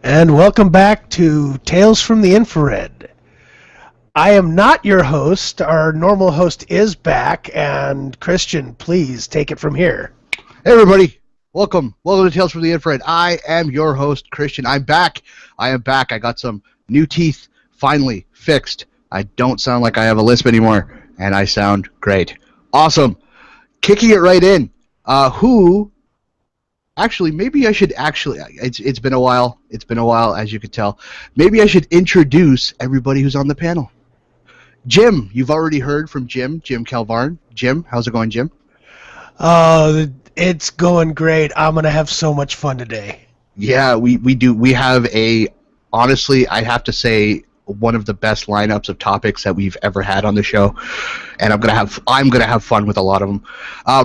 And welcome back to Tales from the Infrared. I am not your host. Our normal host is back, and Christian, please take it from here. Hey everybody, welcome to Tales from the Infrared. I am your host, Christian. I'm back. I am back. I got some new teeth finally fixed. I don't sound like I have a lisp anymore, and I sound great. Awesome. Kicking it right in. Maybe I should it's been a while. It's been a while, as you could tell. Maybe I should introduce everybody who's on the panel. Jim, you've already heard from Jim Calvarn. Jim, how's it going, Jim? It's going great. I'm going to have so much fun today. Yeah, we do. We have honestly, I have to say, one of the best lineups of topics that we've ever had on the show, and I'm gonna have fun with a lot of them.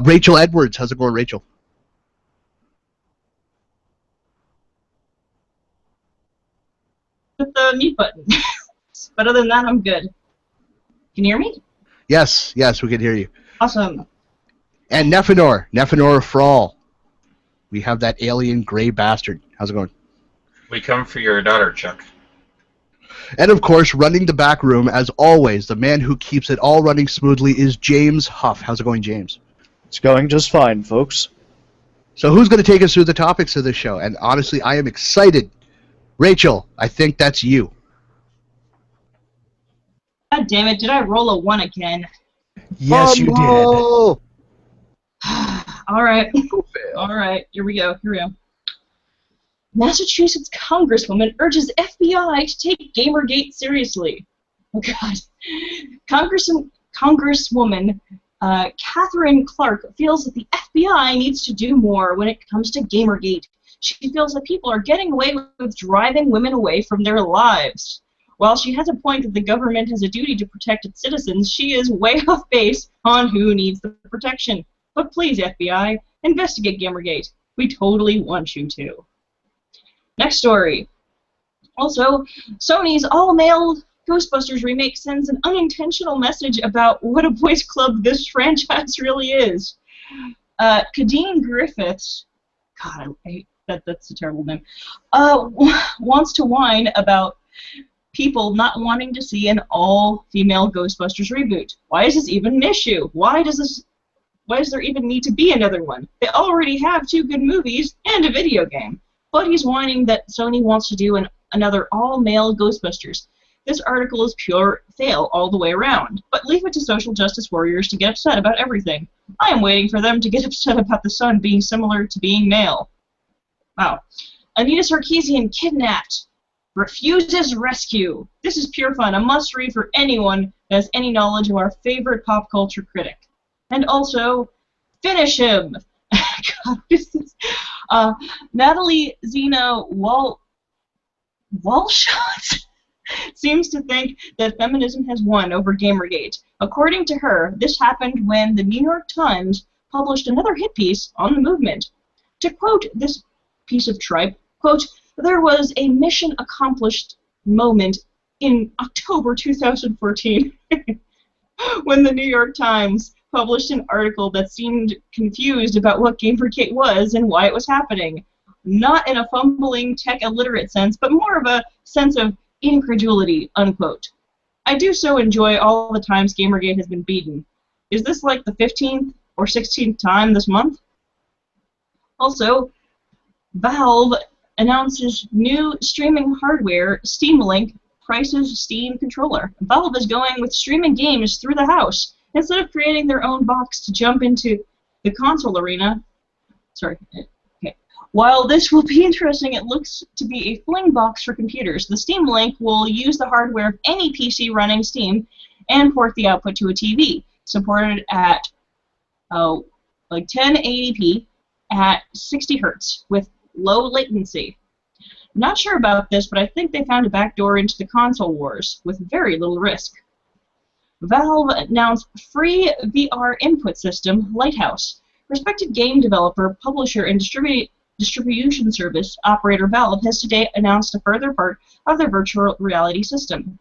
Rachel Edwards, how's it going, Rachel? With the mute button. But other than that, I'm good. Can you hear me? Yes, we can hear you. Awesome. And Nephenor Frawl. We have that alien gray bastard. How's it going? We come for your daughter, Chuck. And of course, running the back room, as always, the man who keeps it all running smoothly is James Huff. How's it going, James? It's going just fine, folks. So who's going to take us through the topics of this show? And honestly, I am excited. Rachel, I think that's you. God damn it, did I roll a 1 again? Yes, you did. Alright. Alright, here we go. Massachusetts congresswoman urges FBI to take Gamergate seriously. Oh, God. Congresswoman Catherine Clark feels that the FBI needs to do more when it comes to Gamergate. She feels that people are getting away with driving women away from their lives. While she has a point that the government has a duty to protect its citizens, she is way off base on who needs the protection. But please, FBI, investigate Gamergate. We totally want you to. Next story. Also, Sony's all-male Ghostbusters remake sends an unintentional message about what a boys' club this franchise really is. Kadeen Griffiths, God, I hate that's a terrible name, wants to whine about people not wanting to see an all-female Ghostbusters reboot. Why is this even an issue? Why does there even need to be another one? They already have 2 good movies and a video game. But he's whining that Sony wants to do another all-male Ghostbusters. This article is pure fail all the way around. But leave it to social justice warriors to get upset about everything. I am waiting for them to get upset about the son being similar to being male. Wow. Anita Sarkeesian kidnapped. Refuses rescue. This is pure fun. A must-read for anyone that has any knowledge of our favorite pop culture critic. And also, finish him! God, what is this? Natalie Zena Walshot seems to think that feminism has won over Gamergate. According to her, this happened when the New York Times published another hit piece on the movement. To quote this piece of tripe, quote, there was a mission accomplished moment in October 2014 when the New York Times published an article that seemed confused about what Gamergate was and why it was happening. Not in a fumbling, tech-illiterate sense, but more of a sense of incredulity, unquote. I do so enjoy all the times Gamergate has been beaten. Is this like the 15th or 16th time this month? Also, Valve announces new streaming hardware, Steam Link, prices Steam controller. Valve is going with streaming games through the house. Instead of creating their own box to jump into the console arena, while this will be interesting, it looks to be a fling box for computers. The Steam Link will use the hardware of any PC running Steam and port the output to a TV, supported at like 1080p at 60 Hz with low latency. Not sure about this, but I think they found a backdoor into the console wars with very little risk. Valve announced free VR input system, Lighthouse. Respected game developer, publisher, and distribution service operator Valve has today announced a further part of their virtual reality system.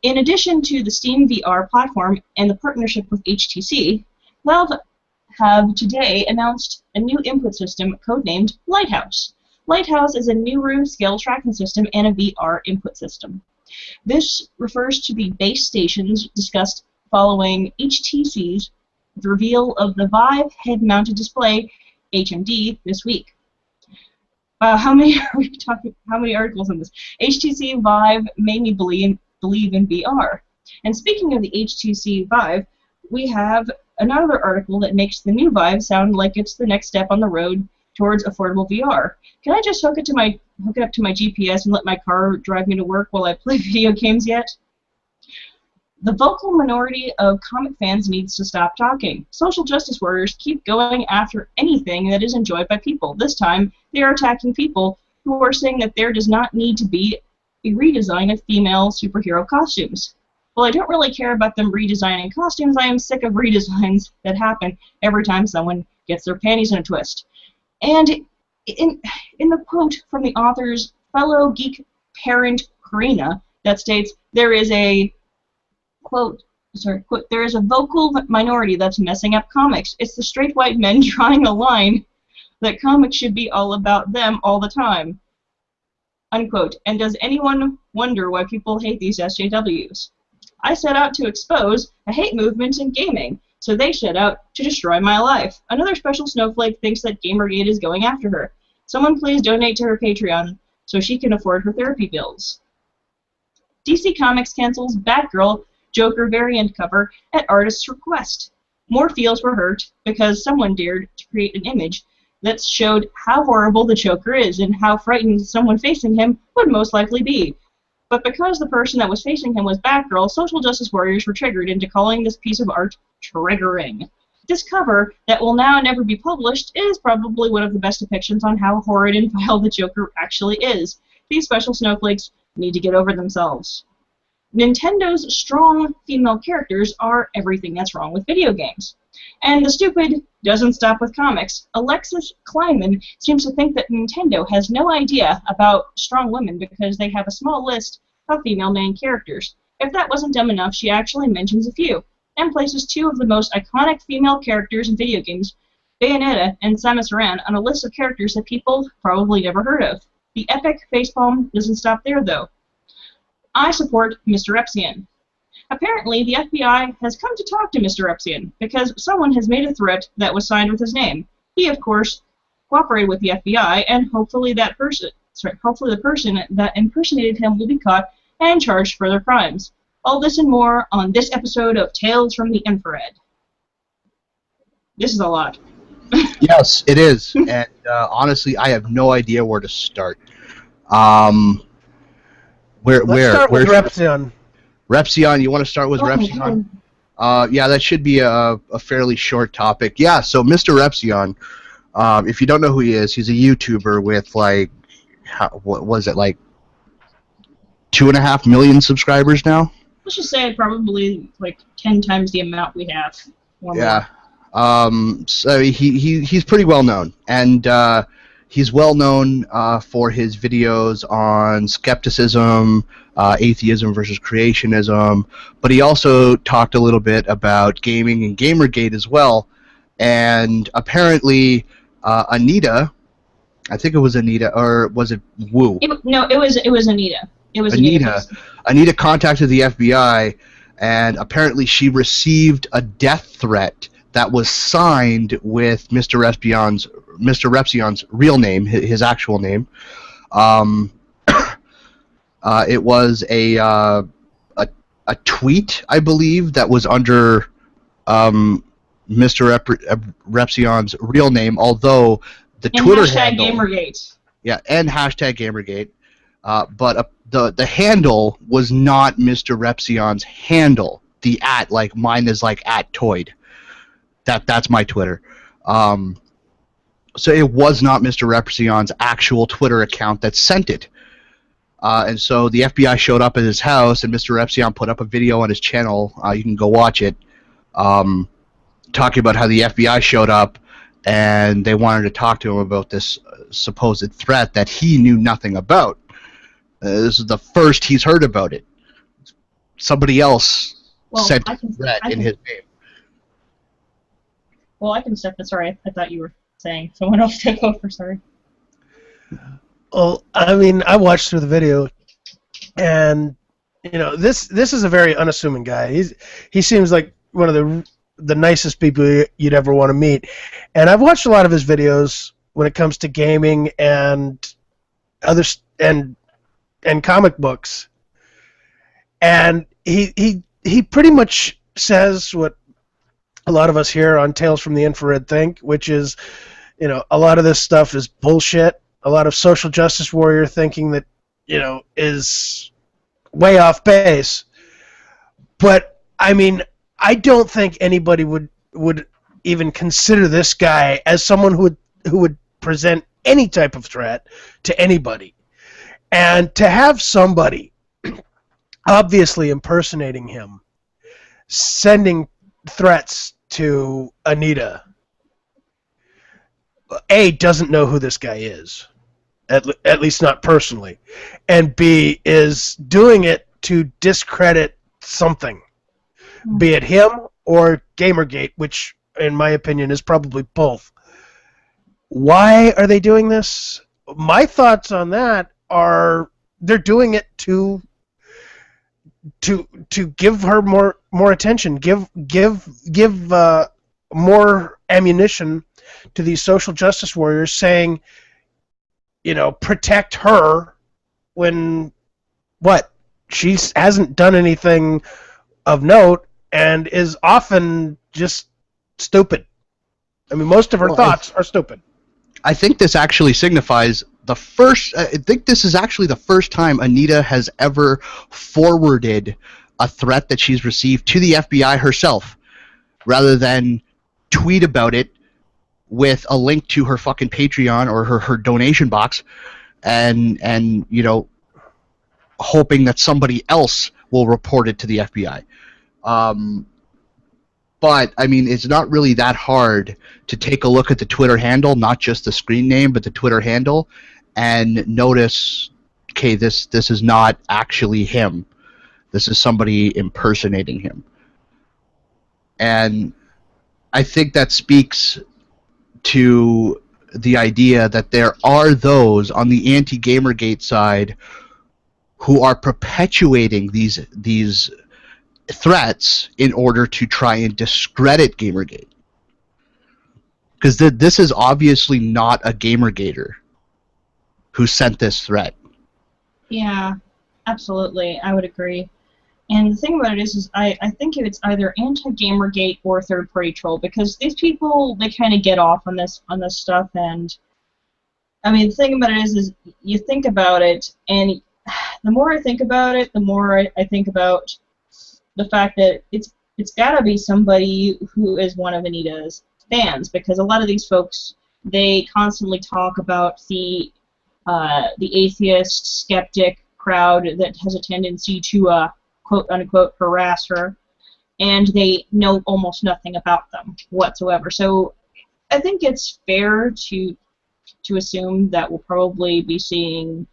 In addition to the Steam VR platform and the partnership with HTC, Valve have today announced a new input system codenamed Lighthouse. LIGHTHOUSE is a new room scale tracking system and a VR input system. This refers to the base stations discussed following HTC's reveal of the Vive head-mounted display HMD this week. How many are we talking? How many articles on this? HTC Vive made me believe in VR. And speaking of the HTC Vive, we have another article that makes the new Vive sound like it's the next step on the road towards affordable VR. Can I just hook it up to my GPS and let my car drive me to work while I play video games yet? The vocal minority of comic fans needs to stop talking. Social justice warriors keep going after anything that is enjoyed by people. This time, they are attacking people who are saying that there does not need to be a redesign of female superhero costumes. Well, I don't really care about them redesigning costumes. I am sick of redesigns that happen every time someone gets their panties in a twist. And in the quote from the author's fellow geek parent, Karina, that states, there is a quote, there is a vocal minority that's messing up comics. It's the straight white men drawing a line that comics should be all about them all the time. Unquote. And does anyone wonder why people hate these SJWs? I set out to expose a hate movement in gaming, so they set out to destroy my life. Another special snowflake thinks that Gamergate is going after her. Someone please donate to her Patreon so she can afford her therapy bills. DC Comics cancels BATGIRL Joker variant cover at artist's request. More feels were hurt because someone dared to create an image that showed how horrible the Joker is and how frightened someone facing him would most likely be. But because the person that was facing him was Batgirl, social justice warriors were triggered into calling this piece of art triggering. This cover, that will now never be published, is probably one of the best depictions on how horrid and vile the Joker actually is. These special snowflakes need to get over themselves. Nintendo's strong female characters are everything that's wrong with video games. And the stupid doesn't stop with comics. Alexis Kleinman seems to think that Nintendo has no idea about strong women because they have a small list of female main characters. If that wasn't dumb enough, she actually mentions a few, and places two of the most iconic female characters in video games, Bayonetta and Samus Aran, on a list of characters that people probably never heard of. The epic facepalm doesn't stop there, though. I support Mr. Repzion. Apparently, the FBI has come to talk to Mr. Repzion because someone has made a threat that was signed with his name. He, of course, cooperated with the FBI, and hopefully the person that impersonated him will be caught and charged for their crimes. All this and more on this episode of Tales from the Infared. This is a lot. Yes, it is, and honestly, I have no idea where to start. Let's start with Repzion. Repzion, you want to start with Repzion? Yeah, that should be a fairly short topic. Yeah, so Mr. Repzion, if you don't know who he is, he's a YouTuber with like, what was it, like 2.5 million subscribers now? Let's just say probably like 10 times the amount we have. Yeah. So he's pretty well known, and he's well known for his videos on skepticism, atheism versus creationism, but he also talked a little bit about gaming and Gamergate as well. And apparently, Anita, I think it was Anita, or was it Wu? It was Anita. It was Anita. Anita contacted the FBI, and apparently she received a death threat that was signed with Mr. Repzion's real name, his actual name. It was a tweet, I believe, that was under Mr. Repzion's real name, although the Twitter handle, Gamergate. Yeah, and hashtag Gamergate. But the handle was not Mr. Repzion's handle. The @ like mine is like @toyd. That's my Twitter. So it was not Mr. Repzion's actual Twitter account that sent it. And so the FBI showed up at his house, and Mr. Repzion put up a video on his channel. You can go watch it, talking about how the FBI showed up, and they wanted to talk to him about this supposed threat that he knew nothing about. This is the first he's heard about it. Somebody else sent a threat in his name. Well, I can step in. Sorry, I thought you were saying someone else took over. Sorry. Well, I mean, I watched through the video, and this is a very unassuming guy. He seems like one of the nicest people you'd ever want to meet, and I've watched a lot of his videos when it comes to gaming and others and comic books, and he pretty much says what a lot of us here on Tales from the Infrared think, which is, a lot of this stuff is bullshit. A lot of social justice warrior thinking that, is way off base. But I mean, I don't think anybody would even consider this guy as someone who would present any type of threat to anybody. And to have somebody obviously impersonating him sending threats to Anita, A, doesn't know who this guy is, at least not personally, and B, is doing it to discredit something, be it him or Gamergate, which, in my opinion, is probably both. Why are they doing this? My thoughts on that are they're doing it to give her more attention, give more ammunition to these social justice warriors, saying, protect her when she hasn't done anything of note and is often just stupid. I mean, most of her thoughts are stupid. I think this actually signifies I think this is actually the first time Anita has ever forwarded a threat that she's received to the FBI herself, rather than tweet about it with a link to her fucking Patreon or her donation box, and hoping that somebody else will report it to the FBI. But, I mean, it's not really that hard to take a look at the Twitter handle, not just the screen name, but the Twitter handle, and notice, okay, this is not actually him. This is somebody impersonating him. And I think that speaks to the idea that there are those on the anti-Gamergate side who are perpetuating these threats in order to try and discredit Gamergate. Because this is obviously not a Gamergater who sent this threat. Yeah, absolutely. I would agree. And the thing about it is I think it's either anti-Gamergate or third-party troll, because these people, they kind of get off on this stuff. And I mean, the thing about it is you think about it, and the more I think about it, the more I think about the fact that it's got to be somebody who is one of Anita's fans, because a lot of these folks, they constantly talk about the atheist, skeptic crowd that has a tendency to quote-unquote harass her, and they know almost nothing about them whatsoever. So I think it's fair to assume that we'll probably be seeing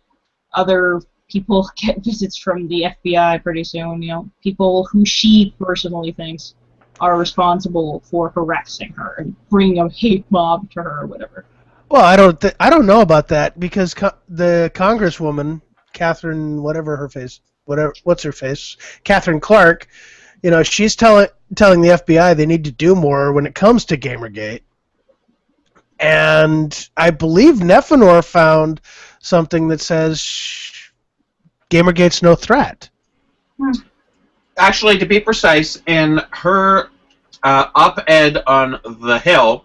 other people get visits from the FBI pretty soon, people who she personally thinks are responsible for harassing her and bringing a hate mob to her or whatever. Well, I don't know about that, because the congresswoman, Catherine, what's her face, Catherine Clark, she's telling the FBI they need to do more when it comes to Gamergate. And I believe Nephenor found something that says Gamergate's no threat. Actually, to be precise, in her op-ed on The Hill,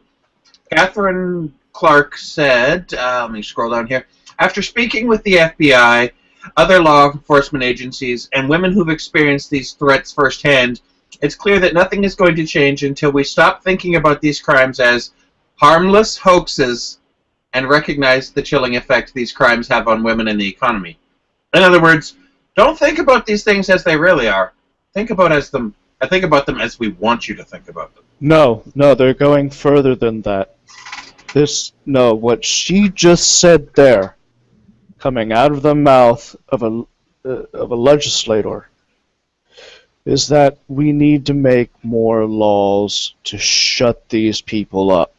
Catherine Clark said, let me scroll down here, after speaking with the FBI, other law enforcement agencies, and women who've experienced these threats firsthand, it's clear that nothing is going to change until we stop thinking about these crimes as harmless hoaxes and recognize the chilling effect these crimes have on women and the economy. In other words, don't think about these things as they really are. Think about them as we want you to think about them. No, they're going further than that. What she just said there, coming out of the mouth of a legislator, is that we need to make more laws to shut these people up.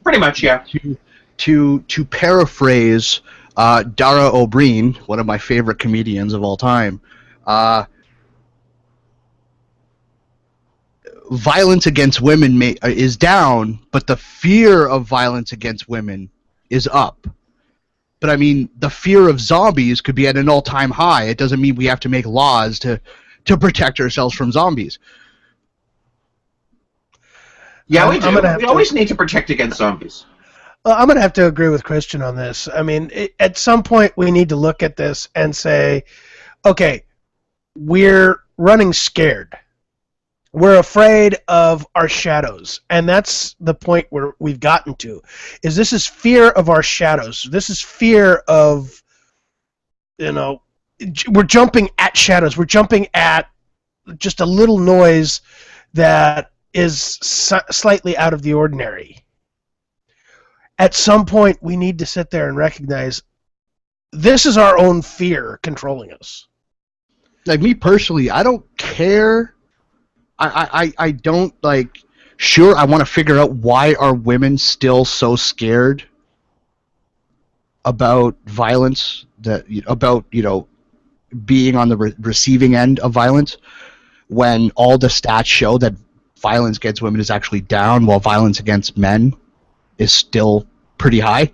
Pretty much, yeah. to paraphrase Dara O'Brien, one of my favorite comedians of all time, violence against women is down, but the fear of violence against women is up. But I mean, the fear of zombies could be at an all-time high. It doesn't mean we have to make laws to protect ourselves from zombies. Yeah, we do. We always need to protect against zombies. Well, I'm going to have to agree with Christian on this. I mean, at some point we need to look at this and say, okay, we're running scared. We're afraid of our shadows, and that's the point where we've gotten to. This is fear of our shadows. This is fear of, we're jumping at shadows. We're jumping at just a little noise that is slightly out of the ordinary. At some point, we need to sit there and recognize this is our own fear controlling us. Like me personally, I don't care. I don't, like, sure, I want to figure out why are women still so scared about violence, about being on the receiving end of violence, when all the stats show that violence against women is actually down while violence against men is still pretty high.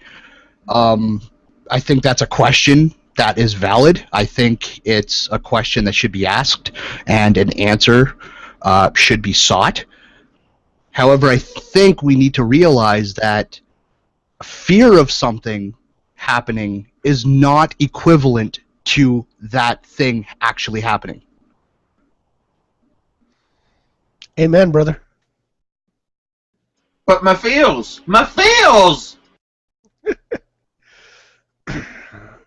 I think that's a question that is valid. I think it's a question that should be asked and an answer should be sought. However, I think we need to realize that fear of something happening is not equivalent to that thing actually happening. Amen, brother. But my feels!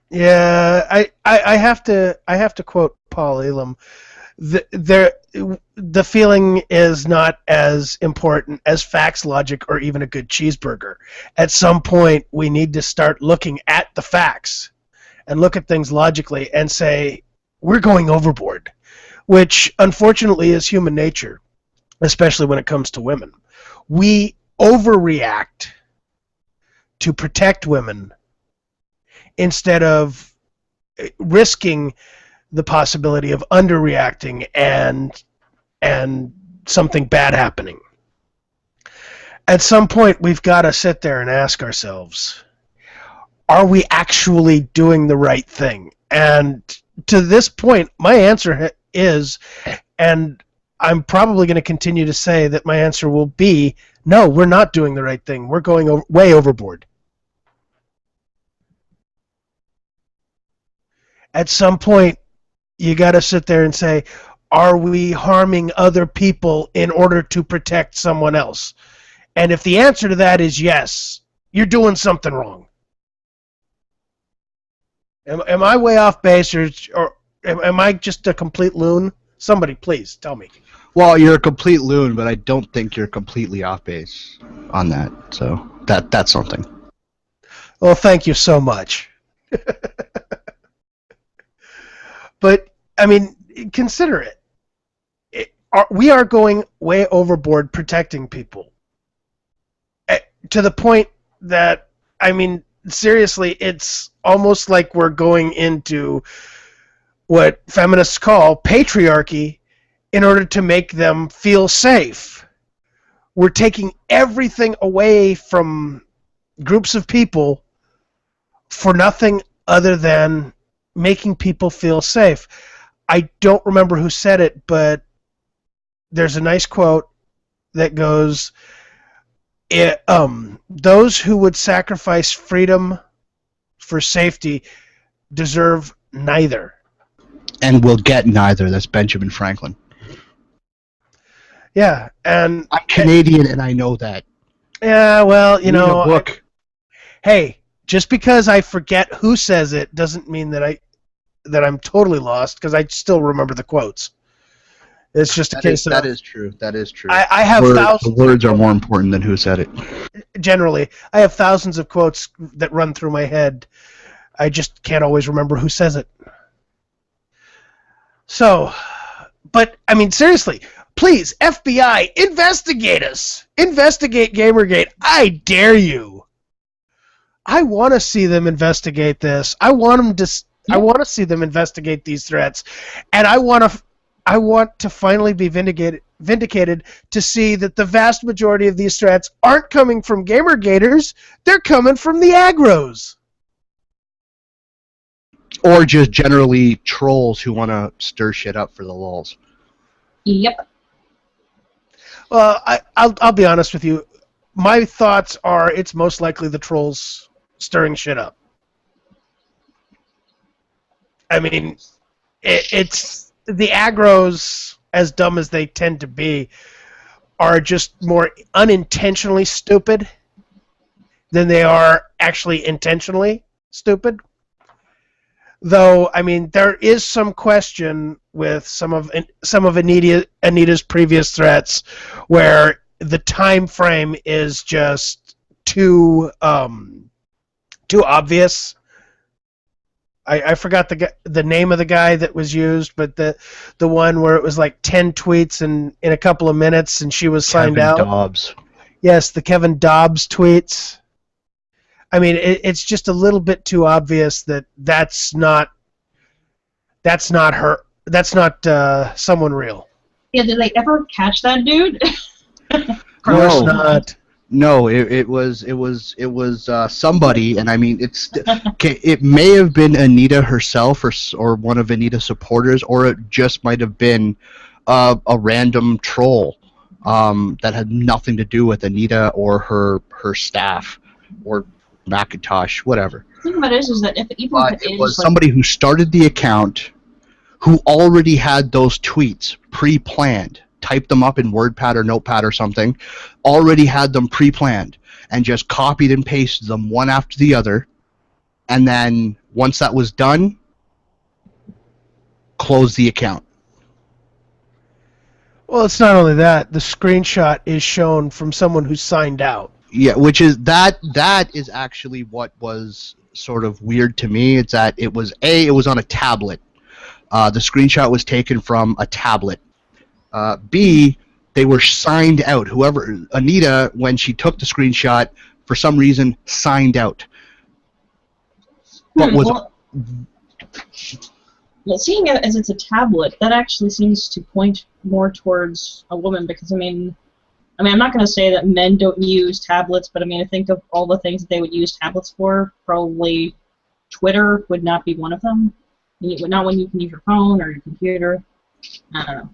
Yeah, I have to quote Paul Elam. The feeling is not as important as facts, logic, or even a good cheeseburger. At some point, we need to start looking at the facts and look at things logically and say, we're going overboard, which unfortunately is human nature, especially when it comes to women. We overreact to protect women instead of risking the possibility of underreacting and something bad happening. At some point, we've got to sit there and ask ourselves, are we actually doing the right thing? And to this point, my answer is, and I'm probably going to continue to say that my answer will be, no, we're not doing the right thing. We're going way overboard. At some point, you got to sit there and say, are we harming other people in order to protect someone else? And if the answer to that is yes, you're doing something wrong. Am I way off base, or am I just a complete loon? Somebody, please, tell me. Well, you're a complete loon, but I don't think you're completely off base on that. So that's something. Well, thank you so much. But, I mean, consider it. We are going way overboard protecting people. To the point that, I mean, seriously, it's almost like we're going into what feminists call patriarchy in order to make them feel safe. We're taking everything away from groups of people for nothing other than making people feel safe. I don't remember who said it, but there's a nice quote that goes, those who would sacrifice freedom for safety deserve neither. And will get neither. That's Benjamin Franklin. Yeah, and I'm Canadian, and I know that. Yeah, well, you know, book. Hey, just because I forget who says it doesn't mean that I'm totally lost, because I still remember the quotes. It's just a case of... That is true. That is true. I have thousands... The words are more important than who said it. Generally. I have thousands of quotes that run through my head. I just can't always remember who says it. So, but, I mean, seriously, please, FBI, investigate us. Investigate Gamergate. I dare you. I want to see them investigate this. I want to see them investigate these threats, and I want to finally be vindicated to see that the vast majority of these threats aren't coming from Gamergaters. They're coming from the aggros. Or just generally trolls who want to stir shit up for the lulz. Yep. Well, I'll be honest with you. My thoughts are it's most likely the trolls stirring shit up. I mean, it's the aggros, as dumb as they tend to be, are just more unintentionally stupid than they are actually intentionally stupid. Though, I mean, there is some question with some of Anita's previous threats where the time frame is just too obvious. I forgot the name of the guy that was used, but the one where it was like 10 tweets in a couple of minutes and she was signed out. Kevin Dobbs. Yes, the Kevin Dobbs tweets. I mean, it's just a little bit too obvious that that's not her. That's not someone real. Yeah, did they ever catch that dude? Of course not. No, it was somebody, and I mean it may have been Anita herself or one of Anita's supporters, or it just might have been a random troll that had nothing to do with Anita or her staff or Macintosh, whatever. The thing about it is that it was somebody who started the account who already had those tweets pre-planned, typed them up in WordPad or Notepad or something, already had them pre-planned, and just copied and pasted them one after the other, and then once that was done, closed the account. Well, it's not only that. The screenshot is shown from someone who signed out. Yeah, which is that is actually what was sort of weird to me. It's that it was on a tablet. The screenshot was taken from a tablet. B, they were signed out. Whoever Anita, when she took the screenshot, for some reason signed out. What was? Well, seeing it as it's a tablet, that actually seems to point more towards a woman, because I mean, I'm not going to say that men don't use tablets, but I mean, I think of all the things that they would use tablets for, probably Twitter would not be one of them. Not when you can use your phone or your computer. I don't know.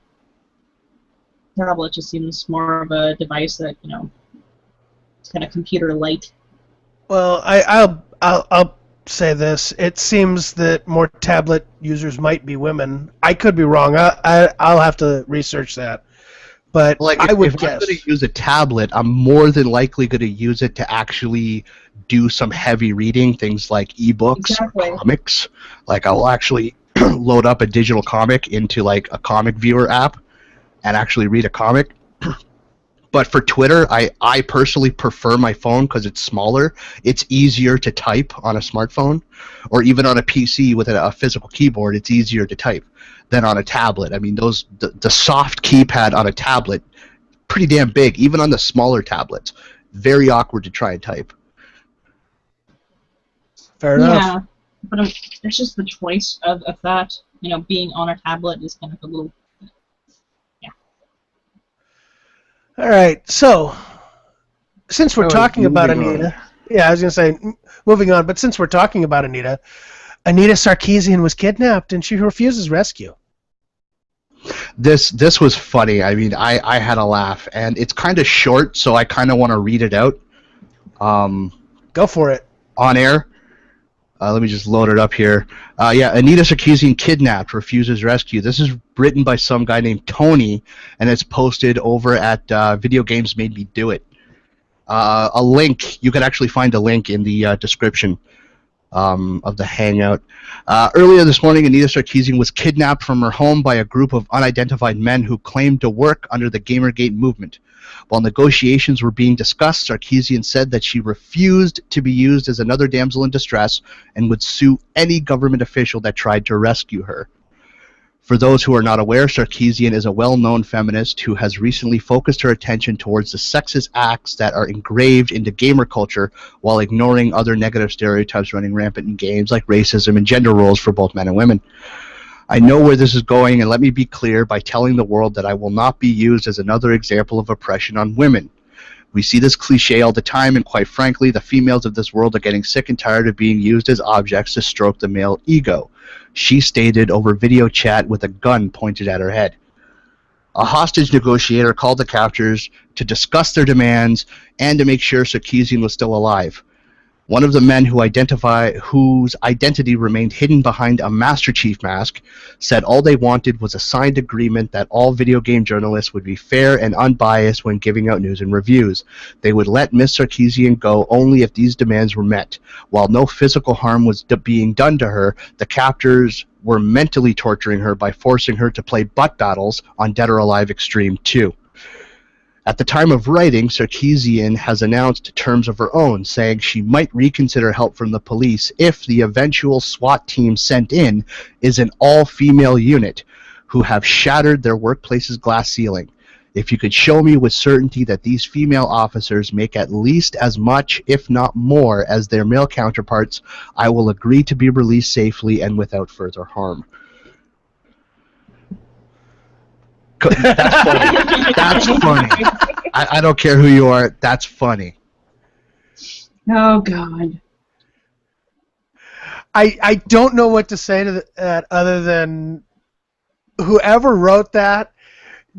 Tablet just seems more of a device that, it's kind of computer-like. Well, I'll say this. It seems that more tablet users might be women. I could be wrong. I'll have to research that. But I would guess. If I'm going to use a tablet, I'm more than likely going to use it to actually do some heavy reading, things like ebooks or comics. Like, I'll actually load up a digital comic into like a comic viewer app and actually read a comic. But for Twitter, I personally prefer my phone because it's smaller. It's easier to type on a smartphone, or even on a PC with a physical keyboard. It's easier to type than on a tablet. I mean, the soft keypad on a tablet, pretty damn big, even on the smaller tablets. Very awkward to try and type. Fair enough. Yeah, but it's just the choice of that. Being on a tablet is kind of a little. Yeah. All right. So, since we're talking about Anita, I was going to say moving on, but since we're talking about Anita Sarkeesian was kidnapped and she refuses rescue. This was funny. I mean, I had a laugh, and it's kind of short, so I kind of want to read it out. Go for it. On air. Let me just load it up here. Anita Sarkeesian kidnapped, refuses rescue. This is written by some guy named Tony, and it's posted over at Video Games Made Me Do It. A link, you can actually find a link in the description of the Hangout. Earlier this morning, Anita Sarkeesian was kidnapped from her home by a group of unidentified men who claimed to work under the Gamergate movement. While negotiations were being discussed, Sarkeesian said that she refused to be used as another damsel in distress and would sue any government official that tried to rescue her. For those who are not aware, Sarkeesian is a well-known feminist who has recently focused her attention towards the sexist acts that are engraved into gamer culture while ignoring other negative stereotypes running rampant in games like racism and gender roles for both men and women. I know where this is going, and let me be clear by telling the world that I will not be used as another example of oppression on women. We see this cliche all the time, and quite frankly, the females of this world are getting sick and tired of being used as objects to stroke the male ego, she stated over video chat with a gun pointed at her head. A hostage negotiator called the captors to discuss their demands and to make sure Sarkeesian was still alive. One of the men whose identity remained hidden behind a Master Chief mask said all they wanted was a signed agreement that all video game journalists would be fair and unbiased when giving out news and reviews. They would let Miss Sarkeesian go only if these demands were met. While no physical harm was being done to her, the captors were mentally torturing her by forcing her to play butt battles on Dead or Alive Extreme 2. At the time of writing, Sarkeesian has announced terms of her own, saying she might reconsider help from the police if the eventual SWAT team sent in is an all-female unit who have shattered their workplace's glass ceiling. If you could show me with certainty that these female officers make at least as much, if not more, as their male counterparts, I will agree to be released safely and without further harm. That's funny. That's funny. I don't care who you are. That's funny. Oh, God. I don't know what to say to that other than whoever wrote that,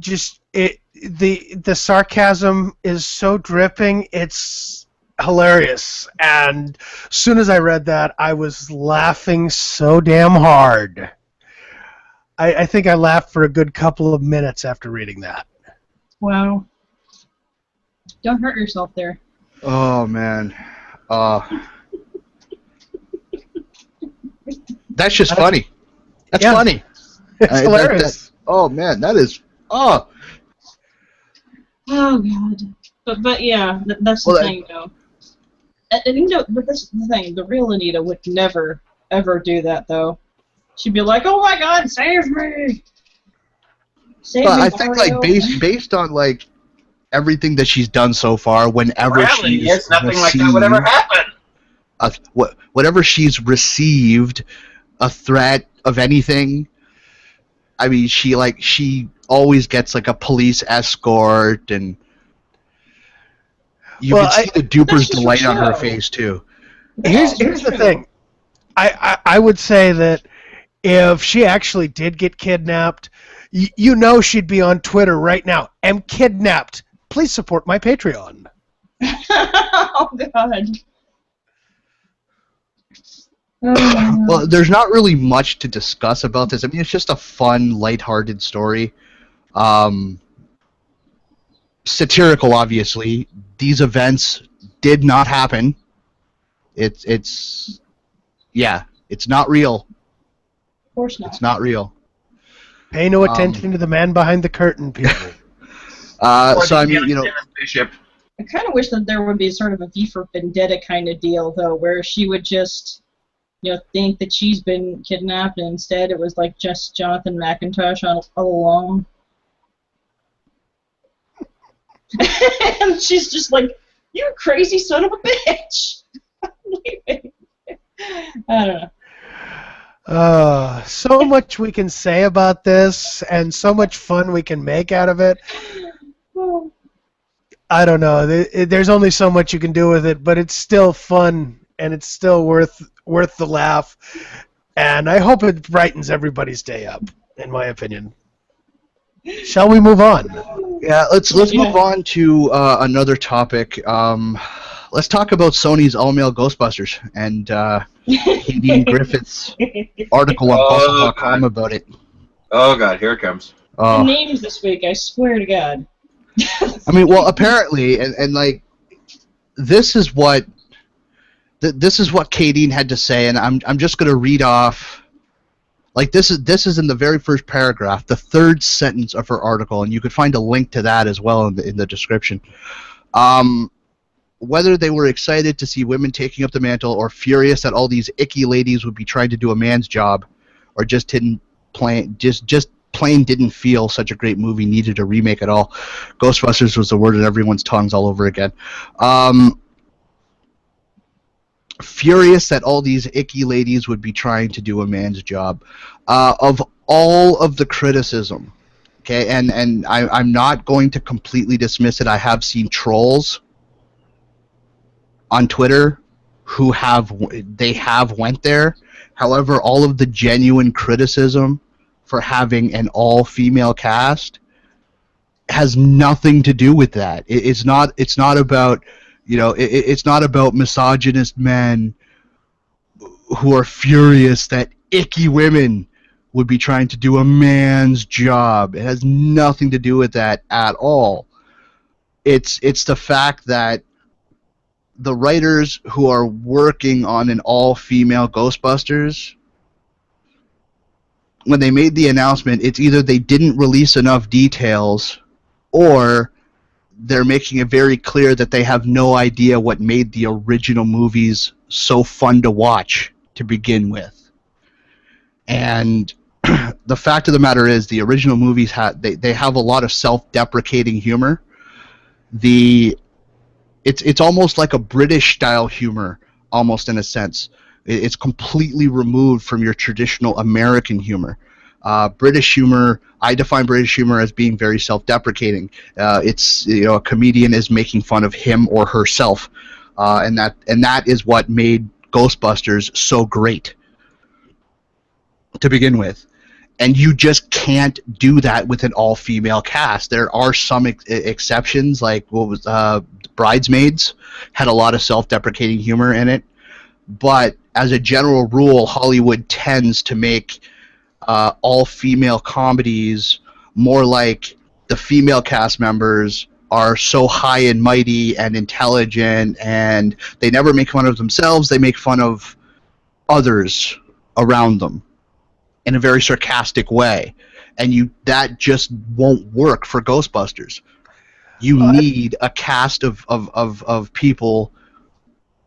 just the sarcasm is so dripping, it's hilarious. And as soon as I read that, I was laughing so damn hard. I think I laughed for a good couple of minutes after reading that. Wow. Don't hurt yourself there. Oh, man. That's just funny. That's funny. It's hilarious. Oh, man, that is... Oh, God. But yeah, that's the thing, though. Anita, but that's the thing. The real Anita would never, ever do that, though. She'd be like, "Oh my God, save me!" Save me, I think Mario. like based on like everything that she's done so far, whenever she's nothing received, like that would ever happen. Whatever she's received a threat of anything, I mean, she always gets like a police escort, and you can see the duper's delight on her face too. Here's the thing. I would say that if she actually did get kidnapped, you know she'd be on Twitter right now. Am kidnapped. Please support my Patreon. Oh, God. Well, there's not really much to discuss about this. I mean, it's just a fun, lighthearted story. Satirical, obviously. These events did not happen. It's not real. Of course not. It's not real. Pay no attention to the man behind the curtain, people. So I mean, I kind of wish that there would be sort of a V for Vendetta kind of deal, though, where she would just, think that she's been kidnapped, and instead it was like just Jonathan McIntosh all along. And she's just like, "You crazy son of a bitch!" I'm leaving. I don't know. So much we can say about this, and so much fun we can make out of it. I don't know. There's only so much you can do with it, but it's still fun, and it's still worth the laugh. And I hope it brightens everybody's day up, in my opinion. Shall we move on? Yeah, let's move on to another topic. Let's talk about Sony's all-male Ghostbusters and Katie Griffith's article on Puzzle.com about it. Oh, God, here it comes. The names this week, I swear to God. I mean, well, apparently, and like, this is what Kadeen had to say, and I'm just going to read off. Like, this is in the very first paragraph, the third sentence of her article, and you could find a link to that as well in the description. Whether they were excited to see women taking up the mantle or furious that all these icky ladies would be trying to do a man's job or just didn't plain didn't feel such a great movie, needed a remake at all. Ghostbusters was the word in everyone's tongues all over again. Furious that all these icky ladies would be trying to do a man's job. Of all of the criticism, okay, and I'm not going to completely dismiss it. I have seen trolls on Twitter who have went there. However, all of the genuine criticism for having an all-female cast has nothing to do with that. It's not about, you know, it's not about misogynist men who are furious that icky women would be trying to do a man's job. It has nothing to do with that at all. It's the fact that the writers who are working on an all-female Ghostbusters, when they made the announcement, it's either they didn't release enough details or they're making it very clear that they have no idea what made the original movies so fun to watch to begin with. And the fact of the matter is, the original movies they have a lot of self-deprecating humor. It's almost like a British-style humor, almost in a sense. It's completely removed from your traditional American humor. British humor, I define British humor as being very self-deprecating. It's, you know, a comedian is making fun of him or herself, and that is what made Ghostbusters so great to begin with. And you just can't do that with an all-female cast. There are some exceptions, like what was Bridesmaids had a lot of self-deprecating humor in it, but as a general rule, Hollywood tends to make all-female comedies more like the female cast members are so high and mighty and intelligent, and they never make fun of themselves. They make fun of others around them in a very sarcastic way, and that just won't work for Ghostbusters. You need a cast of people.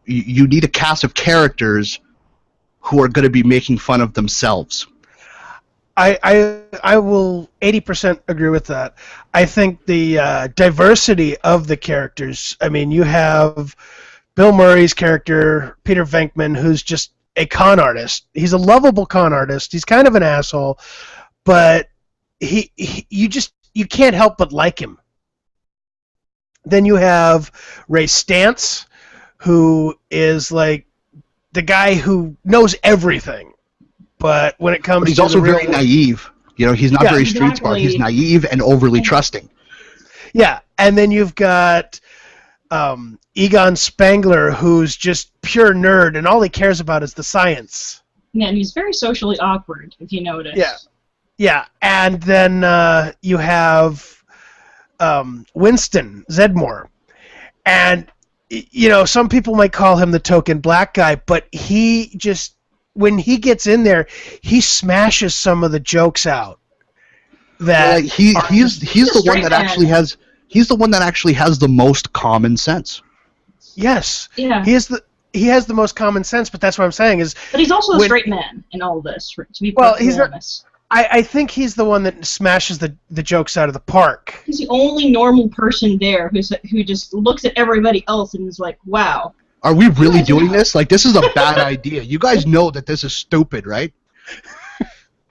You need a cast of characters who are going to be making fun of themselves. I will 80% agree with that. I think the diversity of the characters. I mean, you have Bill Murray's character, Peter Venkman, who's just a con artist. He's a lovable con artist. He's kind of an asshole, but you can't help but like him. Then you have Ray Stantz, who is like the guy who knows everything, but when it comes, he's also very naive. You know, he's not very street smart. He's naive and overly trusting. Yeah, and then you've got Egon Spengler, who's just pure nerd, and all he cares about is the science. Yeah, and he's very socially awkward, if you notice. Yeah, and then you have Winston Zedmore, and you know, some people might call him the token black guy, but he just, when he gets in there, he smashes some of the jokes out. That he's the one that actually has. He's the one that actually has the most common sense. Yes. Yeah. He has the most common sense, but that's what I'm saying is. But he's also a straight man in all this, to be perfectly honest. I think he's the one that smashes the jokes out of the park. He's the only normal person there who just looks at everybody else and is like, wow. Are we really doing this? Like, this is a bad idea. You guys know that this is stupid, right?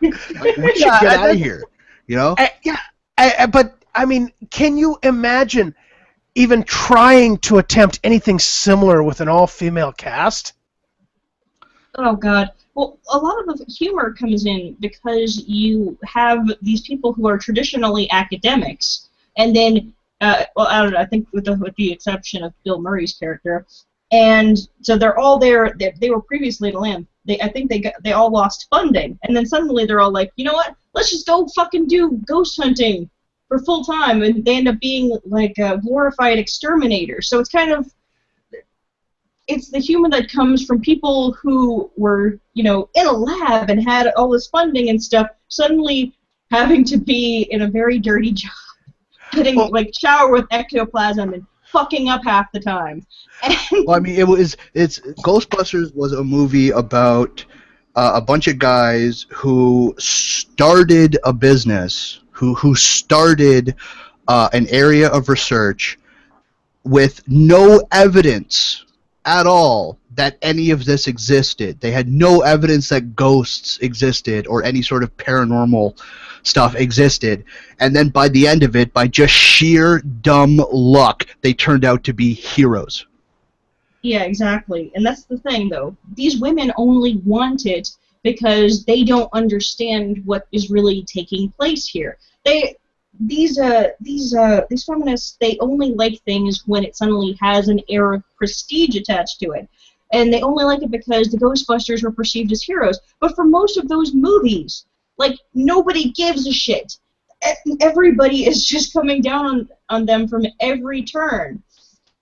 Like, we should get out of here. You know? But I mean, can you imagine even trying to attempt anything similar with an all-female cast? Oh, God. Well, a lot of the humor comes in because you have these people who are traditionally academics, and then, well, I don't know, I think with the exception of Bill Murray's character, and so they're all there. They were previously at LAM. I think they all lost funding, and then suddenly they're all like, you know what? Let's just go fucking do ghost hunting for full time, and they end up being like glorified exterminators. So it's kind of, it's the humor that comes from people who were, you know, in a lab and had all this funding and stuff, suddenly having to be in a very dirty job, getting like shower with ectoplasm and fucking up half the time. Well, I mean, Ghostbusters was a movie about a bunch of guys who started a business, who started an area of research with no evidence at all that any of this existed. They had no evidence that ghosts existed or any sort of paranormal stuff existed. And then by the end of it, by just sheer dumb luck, they turned out to be heroes. Yeah, exactly. And that's the thing, though. These women only want it because they don't understand what is really taking place here. These feminists, they only like things when it suddenly has an air of prestige attached to it. And they only like it because the Ghostbusters were perceived as heroes. But for most of those movies, like, nobody gives a shit. Everybody is just coming down on them from every turn.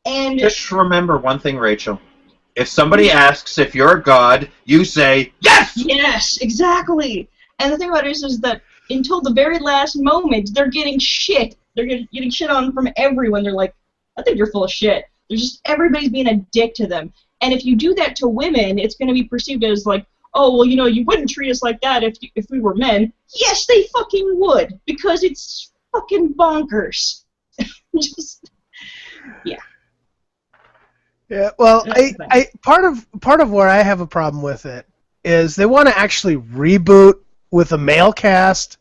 And just remember one thing, Rachel. If somebody asks if you're a god, you say, yes! Yes, exactly. And the thing about it is that until the very last moment, they're getting shit. They're getting shit on from everyone. They're like, I think you're full of shit. They're just, everybody's being a dick to them. And if you do that to women, it's going to be perceived as like, oh, well, you know, you wouldn't treat us like that if we were men. Yes, they fucking would, because it's fucking bonkers. Just, yeah. Yeah, well, part of where I have a problem with it is they want to actually reboot with a male cast.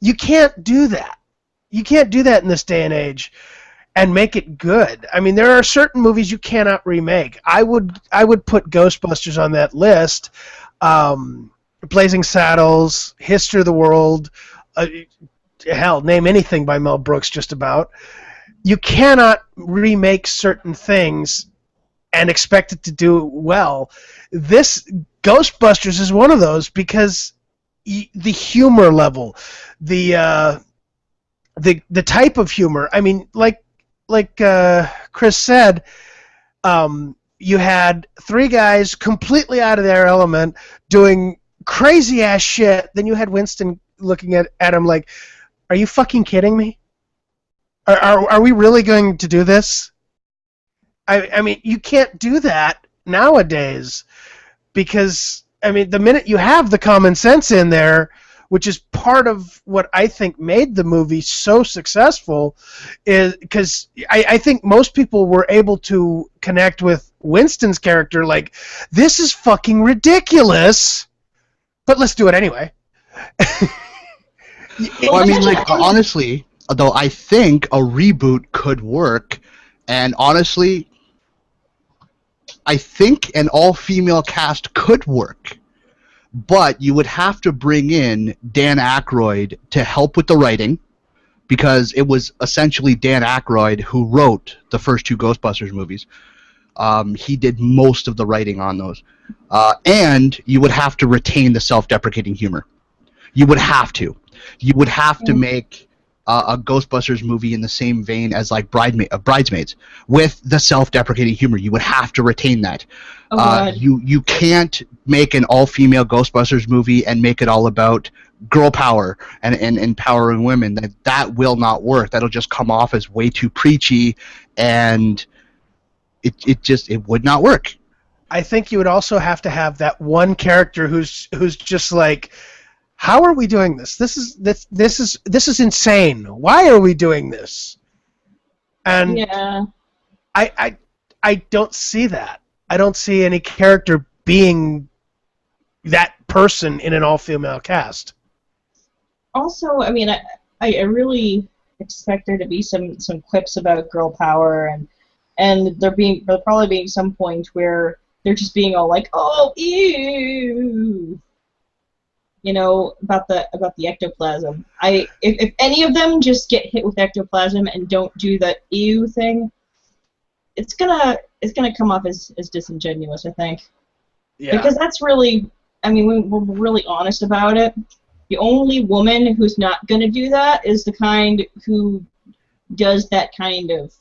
You can't do that. You can't do that in this day and age and make it good. I mean, there are certain movies you cannot remake. I would put Ghostbusters on that list. Blazing Saddles, History of the World, hell, name anything by Mel Brooks just about. You cannot remake certain things and expect it to do well. This Ghostbusters is one of those because the humor level, the type of humor. I mean, like Chris said, you had three guys completely out of their element doing crazy ass shit. Then you had Winston looking at him like, "Are you fucking kidding me? Are we really going to do this?" I mean, you can't do that nowadays because, I mean, the minute you have the common sense in there, which is part of what I think made the movie so successful, is because I think most people were able to connect with Winston's character like, this is fucking ridiculous, but let's do it anyway. Well, I mean, like, honestly, though, I think a reboot could work, and honestly, I think an all-female cast could work, but you would have to bring in Dan Aykroyd to help with the writing, because it was essentially Dan Aykroyd who wrote the first two Ghostbusters movies. He did most of the writing on those. And you would have to retain the self-deprecating humor. You would have to. You would have to make a Ghostbusters movie in the same vein as like Bridesmaids, with the self-deprecating humor. You would have to retain that. You can't make an all-female Ghostbusters movie and make it all about girl power and empowering women. That will not work. That'll just come off as way too preachy, and it would not work. I think you would also have to have that one character who's just like, how are we doing this? This is insane. Why are we doing this? And yeah. I don't see that. I don't see any character being that person in an all-female cast. Also, I mean, I really expect there to be some quips about girl power, and there'll probably be some point where they're just being all like, oh, ew. You know, about the ectoplasm. If any of them just get hit with ectoplasm and don't do the ew thing, it's gonna come off as disingenuous, I think. Yeah. Because that's really, I mean, we're really honest about it. The only woman who's not gonna do that is the kind who does that kind of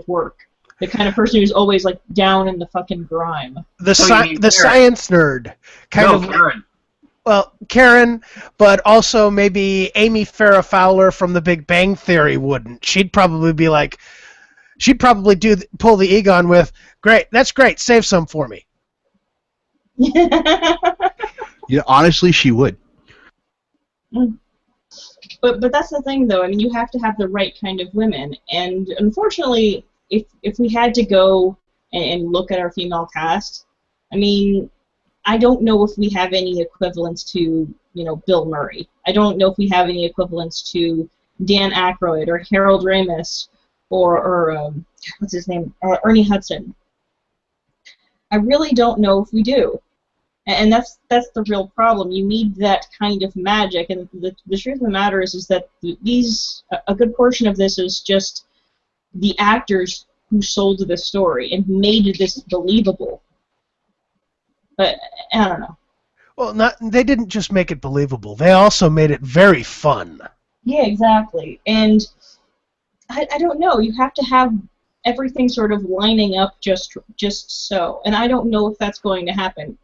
work. The kind of person who's always like down in the fucking grime. The science nerd. Karen. Well, Karen, but also maybe Amy Farrah Fowler from The Big Bang Theory wouldn't. She'd probably pull the Egon with, great, that's great, save some for me. You know, honestly, she would. Mm. But that's the thing, though. I mean, you have to have the right kind of women, and unfortunately, if we had to go and look at our female cast, I mean, I don't know if we have any equivalents to, you know, Bill Murray. I don't know if we have any equivalents to Dan Aykroyd or Harold Ramis or what's his name, Ernie Hudson. I really don't know if we do. And that's the real problem. You need that kind of magic, and the truth of the matter is that a good portion of this is just the actors who sold the story and made this believable. But I don't know. Well, they didn't just make it believable. They also made it very fun. Yeah, exactly. And I don't know. You have to have everything sort of lining up just so. And I don't know if that's going to happen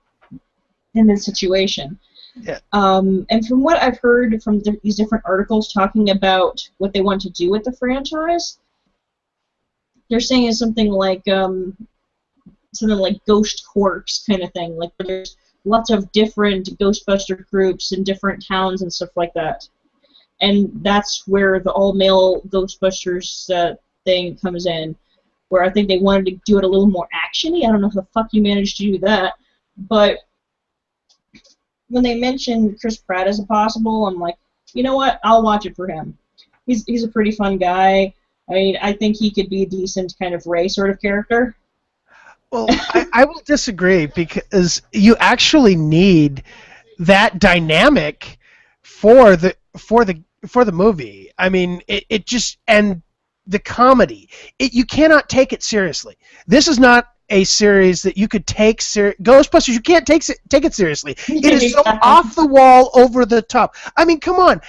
in this situation. Yeah. And from what I've heard from these different articles talking about what they want to do with the franchise, they're saying it's something like Ghost Corps kind of thing, like where there's lots of different Ghostbuster groups in different towns and stuff like that. And that's where the all-male Ghostbusters thing comes in, where I think they wanted to do it a little more action-y. I don't know how the fuck you managed to do that, but when they mentioned Chris Pratt as a possible, I'm like, you know what? I'll watch it for him. He's a pretty fun guy. I mean, I think he could be a decent kind of Ray sort of character. Well, I will disagree, because you actually need that dynamic for the movie. I mean, it just, and the comedy. You cannot take it seriously. This is not a series that you could take Ghostbusters, you can't take it seriously. It is so off the wall, over the top. I mean, come on.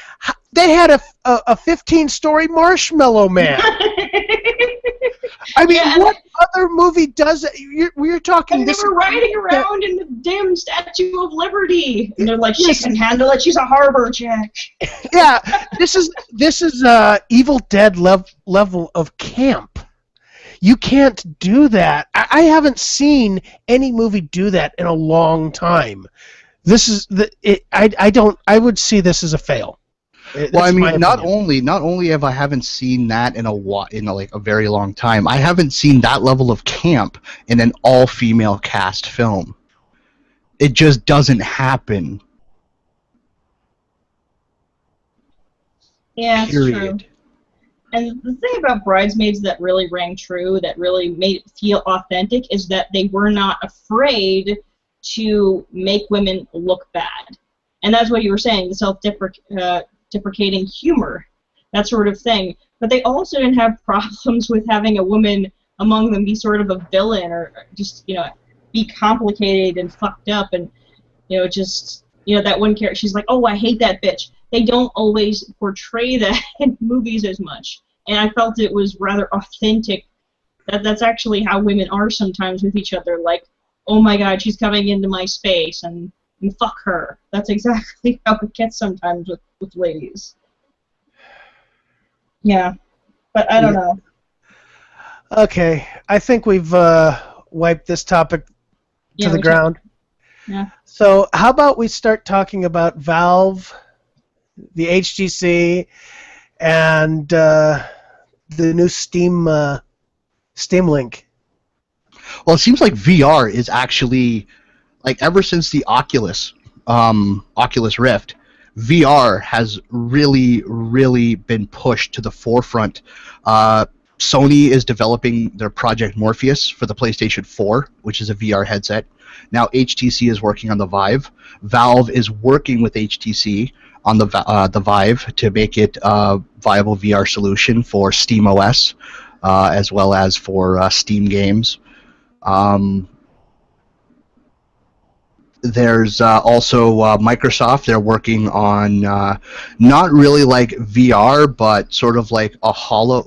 They had a 15-story Marshmallow Man. I mean, yeah, what other movie does it? We're talking. And they were riding around in the damn Statue of Liberty, and they're like, "She can handle it. She's a harbor chick." Yeah, this is Evil Dead level of camp. You can't do that. I haven't seen any movie do that in a long time. This is I would see this as a fail. Well, I mean, not only have I haven't seen that in a very long time, I haven't seen that level of camp in an all-female cast film. It just doesn't happen. Yeah, it's period. True. And the thing about Bridesmaids that really rang true, that really made it feel authentic, is that they were not afraid to make women look bad. And that's what you were saying, the self-deprecating humor, that sort of thing. But they also didn't have problems with having a woman among them be sort of a villain, or just, you know, be complicated and fucked up, and, you know, just, you know, that one character, she's like, oh, I hate that bitch. They don't always portray that in movies as much, and I felt it was rather authentic. That's actually how women are sometimes with each other, like, oh my god, she's coming into my space, and fuck her. That's exactly how it gets sometimes with ladies. Yeah, but I don't know. Okay, I think we've wiped this topic to the ground. Yeah. So how about we start talking about Valve, the HTC, and the new Steam Link. Well, it seems like VR is actually, like, ever since the Oculus Rift, VR has really, really been pushed to the forefront. Sony is developing their Project Morpheus for the PlayStation 4, which is a VR headset. Now HTC is working on the Vive. Valve is working with HTC on the Vive to make it a viable VR solution for SteamOS, as well as for Steam games. There's also Microsoft. They're working on not really like VR, but sort of like a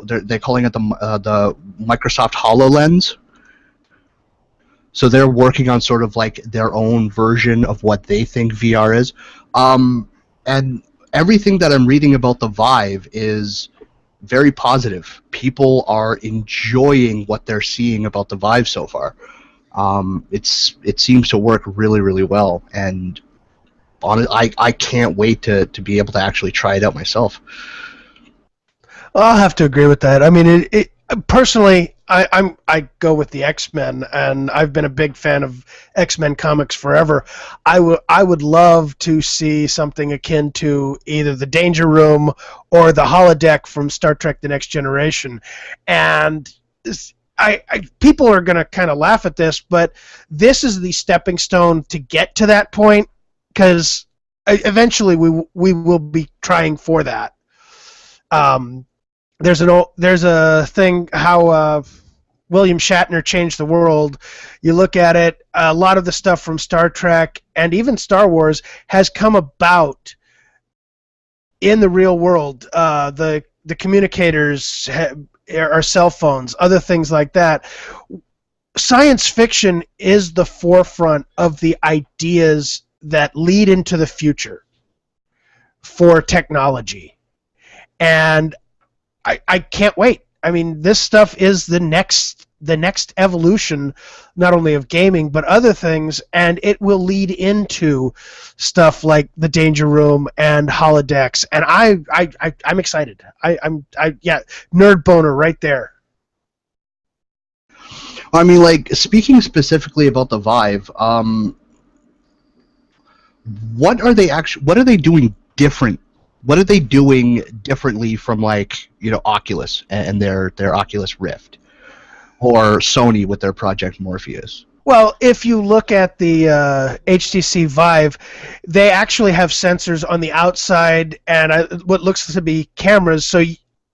they're calling it the Microsoft HoloLens. So they're working on sort of like their own version of what they think VR is. And everything that I'm reading about the Vive is very positive. People are enjoying what they're seeing about the Vive so far. It seems to work really, really well, and I can't wait to be able to actually try it out myself. I'll have to agree with that. I mean, personally, I go with the X-Men, and I've been a big fan of X-Men comics forever. I would love to see something akin to either the Danger Room or the holodeck from Star Trek: The Next Generation. And people are going to kind of laugh at this, but this is the stepping stone to get to that point, because eventually we will be trying for that. There's a thing how William Shatner changed the world. You look at it, a lot of the stuff from Star Trek and even Star Wars has come about in the real world. The communicators are cell phones, other things like that. Science fiction is the forefront of the ideas that lead into the future for technology. And I can't wait. I mean, this stuff is the next evolution, not only of gaming but other things, and it will lead into stuff like the Danger Room and holodecks. And I'm excited. Yeah, nerd boner right there. I mean, like, speaking specifically about the Vive, what are they doing different? What are they doing differently from, like, you know, Oculus and their Oculus Rift, or Sony with their Project Morpheus? Well, if you look at the HTC Vive, they actually have sensors on the outside and what looks to be cameras, so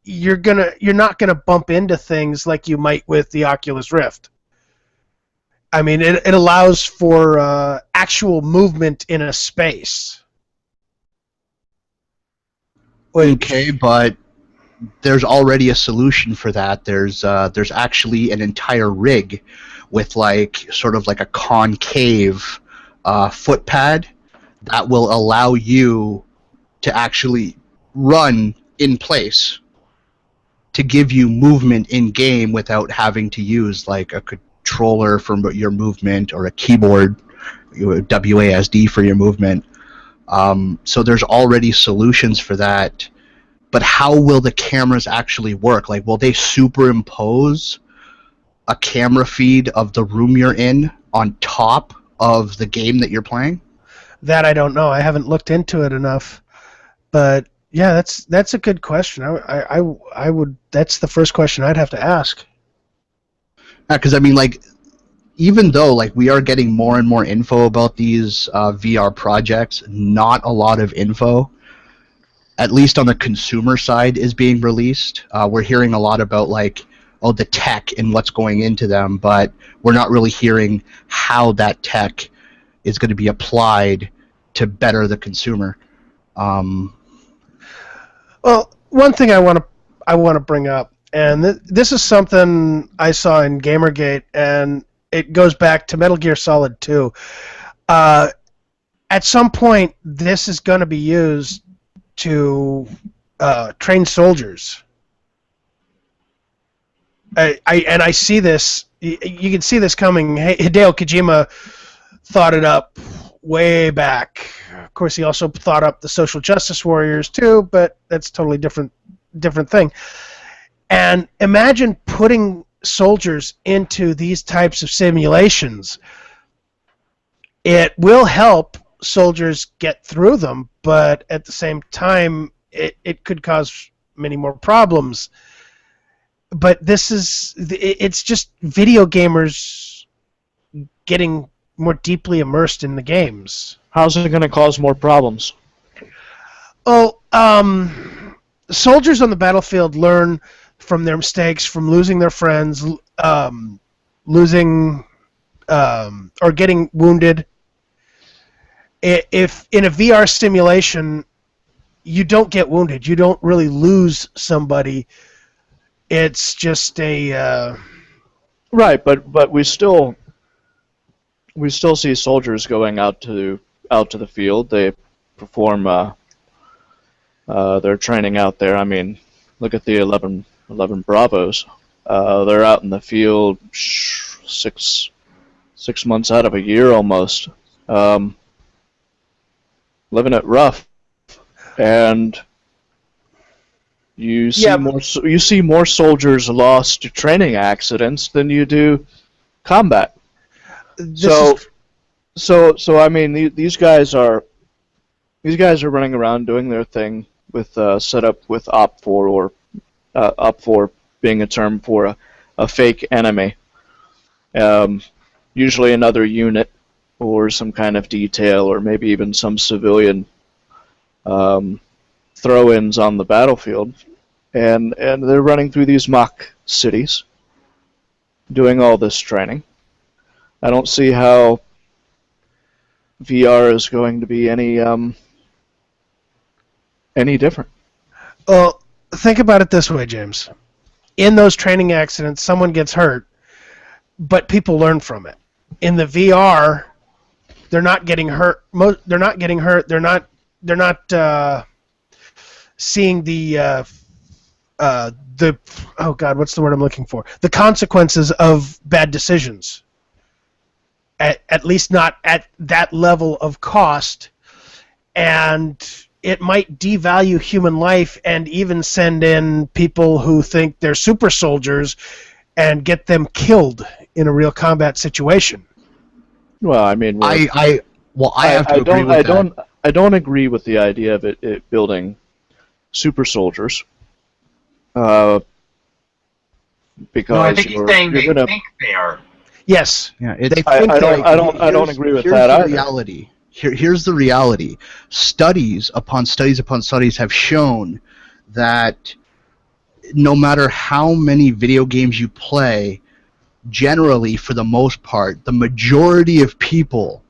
you're not gonna bump into things like you might with the Oculus Rift. I mean, it allows for actual movement in a space. Okay, but there's already a solution for that. There's actually an entire rig with, like, sort of like a concave foot pad that will allow you to actually run in place to give you movement in game without having to use, like, a controller for your movement or a keyboard, WASD for your movement. So there's already solutions for that, but how will the cameras actually work? Like, will they superimpose a camera feed of the room you're in on top of the game that you're playing? That I don't know. I haven't looked into it enough, but yeah, that's a good question. I would. That's the first question I'd have to ask. Yeah, because I mean, like, even though, like, we are getting more and more info about these VR projects, not a lot of info, at least on the consumer side, is being released. We're hearing a lot about, like, the tech and what's going into them, but we're not really hearing how that tech is going to be applied to better the consumer. Well, one thing I want to bring up, and this is something I saw in Gamergate, and it goes back to Metal Gear Solid 2. At some point, this is going to be used to train soldiers. I see this. You can see this coming. Hideo Kojima thought it up way back. Of course, he also thought up the social justice warriors too, but that's a totally different thing. And imagine putting soldiers into these types of simulations. It will help soldiers get through them, but at the same time, it could cause many more problems. But it's just video gamers getting more deeply immersed in the games. How's it going to cause more problems? Oh, soldiers on the battlefield learn from their mistakes, from losing their friends, losing or getting wounded. If in a VR simulation, you don't get wounded, you don't really lose somebody. It's just a right, but we still see soldiers going out to the field. They perform their training out there. I mean, look at the 11 Bravos. They're out in the field 6 months out of a year almost. living it rough, and you see more soldiers lost to training accidents than you do combat. So I mean, these guys are running around doing their thing with set up with OP4, or OP4 being a term for a fake enemy. Usually another unit or some kind of detail, or maybe even some civilian throw-ins on the battlefield, and they're running through these mock cities, doing all this training. I don't see how VR is going to be any different. Well, think about it this way, James. In those training accidents, someone gets hurt, but people learn from it. In the VR, they're not getting hurt. They're not getting hurt. They're not seeing the oh God, what's the word I'm looking for? The consequences of bad decisions. At least not at that level of cost, and it might devalue human life and even send in people who think they're super soldiers and get them killed in a real combat situation. Well, I mean, I have to agree with that. I don't agree with the idea of it building super soldiers. Because No, I think he's saying they think they are. Yes. Yeah, I don't agree with that either. Reality. Here's the reality. Studies upon studies upon studies have shown that no matter how many video games you play, generally, for the most part, the majority of people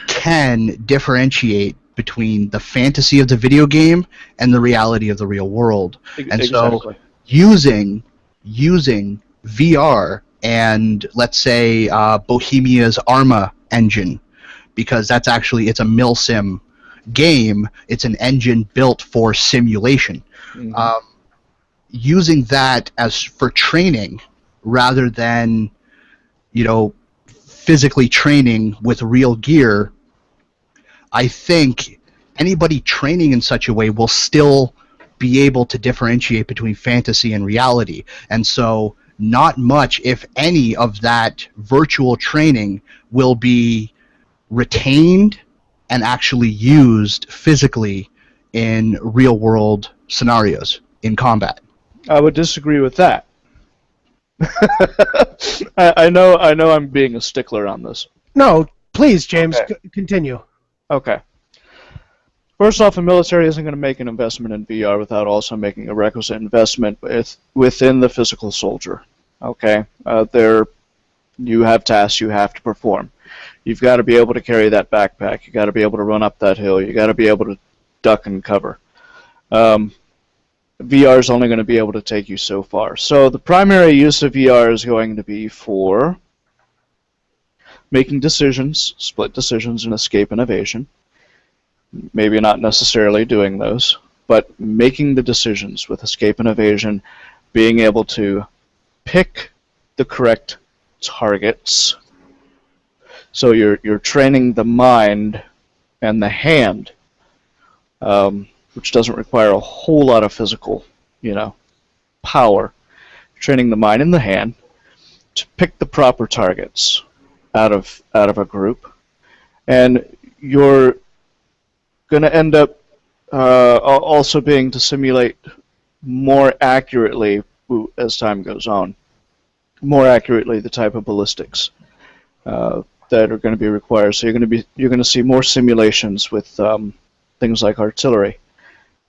can differentiate between the fantasy of the video game and the reality of the real world. And so using VR and, let's say, Bohemia's Arma engine, because that's actually, it's a milsim game, it's an engine built for simulation. Mm-hmm. Using that as for training rather than, physically training with real gear, I think anybody training in such a way will still be able to differentiate between fantasy and reality. And so not much, if any, of that virtual training will be retained and actually used physically in real-world scenarios in combat. I would disagree with that. I know I'm being a stickler on this. No, please, James, continue. Okay. First off, the military isn't going to make an investment in VR without also making a requisite investment within the physical soldier. Okay? You have tasks you have to perform. You've got to be able to carry that backpack. You've got to be able to run up that hill. You've got to be able to duck and cover. VR is only going to be able to take you so far. So the primary use of VR is going to be for making decisions, split decisions, and escape and evasion. Maybe not necessarily doing those, but making the decisions with escape and evasion, being able to pick the correct targets. So you're training the mind and the hand, which doesn't require a whole lot of physical, power. You're training the mind and the hand to pick the proper targets out of a group, and you're going to end up also being to simulate more accurately, as time goes on, more accurately the type of ballistics that are going to be required. So you're going to see more simulations with things like artillery.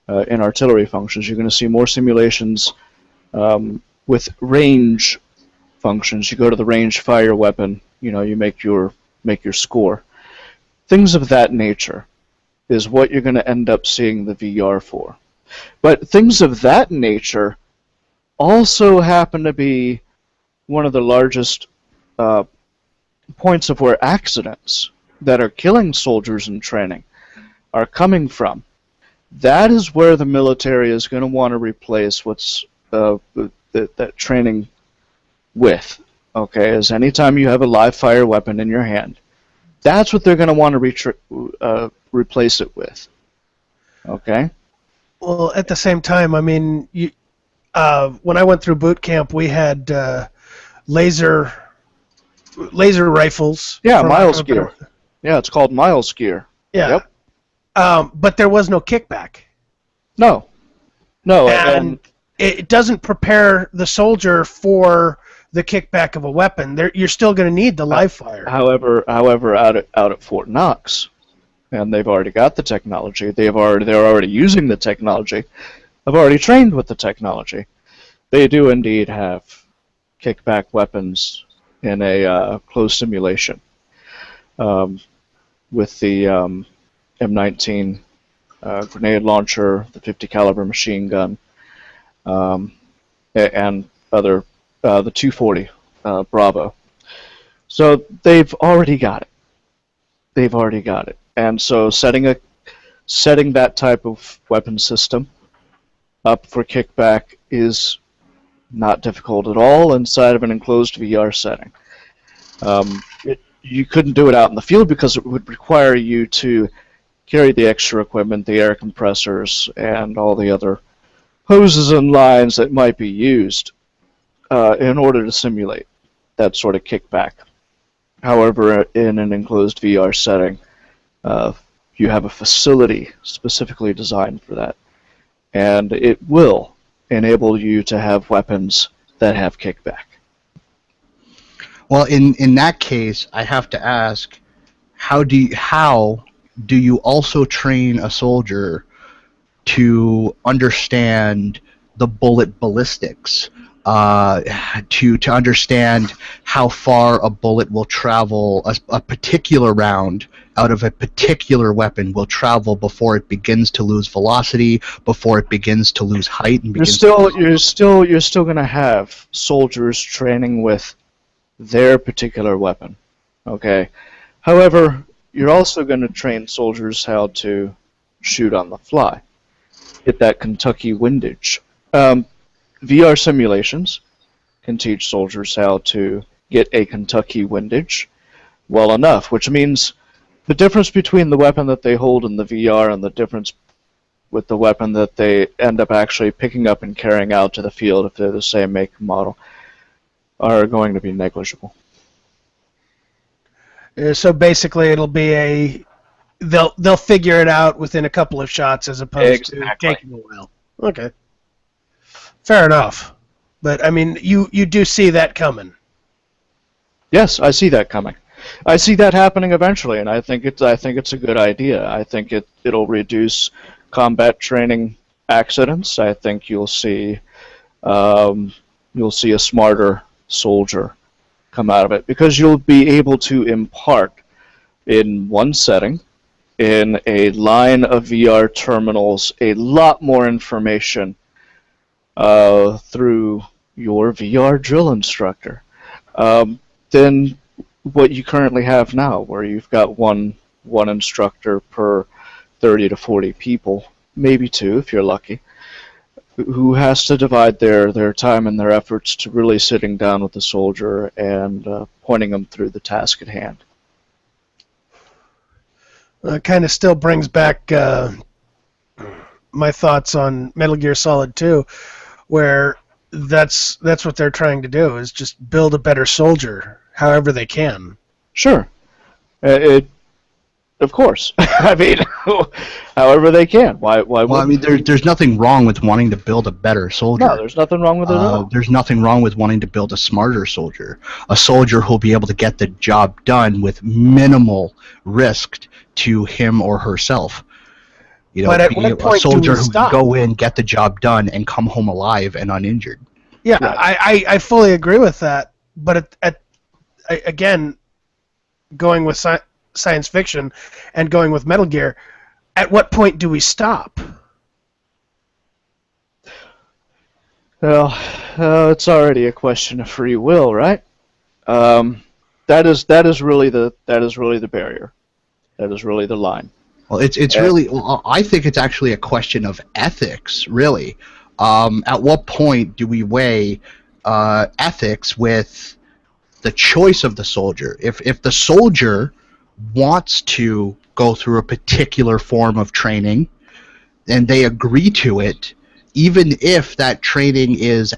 In artillery functions, you're going to see more simulations with range functions. You go to the range, fire your weapon. You make your score. Things of that nature is what you're going to end up seeing the VR for. But things of that nature also happen to be one of the largest points of where accidents that are killing soldiers in training are coming from. That is where the military is going to want to replace what's that training with. Okay, is anytime you have a live fire weapon in your hand, That's what they're going to want to replace it with. Okay? Well, at the same time, I mean, when I went through boot camp, we had laser rifles. Yeah, miles gear. Yeah, it's called miles gear. Yeah. Yep. But there was no kickback. No. And it doesn't prepare the soldier for the kickback of a weapon. You're still going to need the live fire. However, out at Fort Knox, and they've already got the technology. They're already using the technology. I've already trained with the technology. They do indeed have kickback weapons in a closed simulation with the M19 grenade launcher, the 50 caliber machine gun, and other the 240 Bravo. So they've already got it. And so setting that type of weapon system up for kickback is not difficult at all inside of an enclosed VR setting. You couldn't do it out in the field because it would require you to carry the extra equipment, the air compressors, and all the other hoses and lines that might be used in order to simulate that sort of kickback. However, in an enclosed VR setting, you have a facility specifically designed for that, and it will enable you to have weapons that have kickback. Well, in that case, I have to ask, how do you also train a soldier to understand the bullet ballistics, to understand how far a bullet will travel, a particular round out of a particular weapon will travel before it begins to lose velocity, before it begins to lose height, and you're still going to have soldiers training with their particular weapon. Okay. However, you're also going to train soldiers how to shoot on the fly, get that Kentucky windage. VR simulations can teach soldiers how to get a Kentucky windage well enough, which means the difference between the weapon that they hold in the VR and the difference with the weapon that they end up actually picking up and carrying out to the field, if they're the same make and model, are going to be negligible. So basically, it'll be they'll figure it out within a couple of shots as opposed to taking a while. Okay, fair enough. But I mean, you do see that coming. Yes, I see that coming. I see that happening eventually, and I think it's a good idea. I think it'll reduce combat training accidents. I think you'll see a smarter soldier come out of it, because you'll be able to impart in one setting, in a line of VR terminals, a lot more information through your VR drill instructor than what you currently have now, where you've got one instructor per 30 to 40 people, maybe two if you're lucky, who has to divide their time and their efforts to really sitting down with the soldier and pointing them through the task at hand. Kind of still brings back my thoughts on Metal Gear Solid 2, where that's what they're trying to do, is just build a better soldier however they can. Sure. Of course. I mean, however they can. Why well, I mean, there's nothing wrong with wanting to build a better soldier. No, there's nothing wrong with it at all. There's nothing wrong with wanting to build a smarter soldier. A soldier who'll be able to get the job done with minimal risk to him or herself. You know, but at what point a soldier do we who stop? can go in, get the job done, and come home alive and uninjured. Yeah, right. I fully agree with that. But again, going with science fiction and going with Metal Gear, at what point do we stop? Well, it's already a question of free will, right? That is really the barrier. That is really the line. Well, it's really. Well, I think it's actually a question of ethics, really. At what point do we weigh ethics with the choice of the soldier? If the soldier wants to go through a particular form of training, and they agree to it, even if that training is,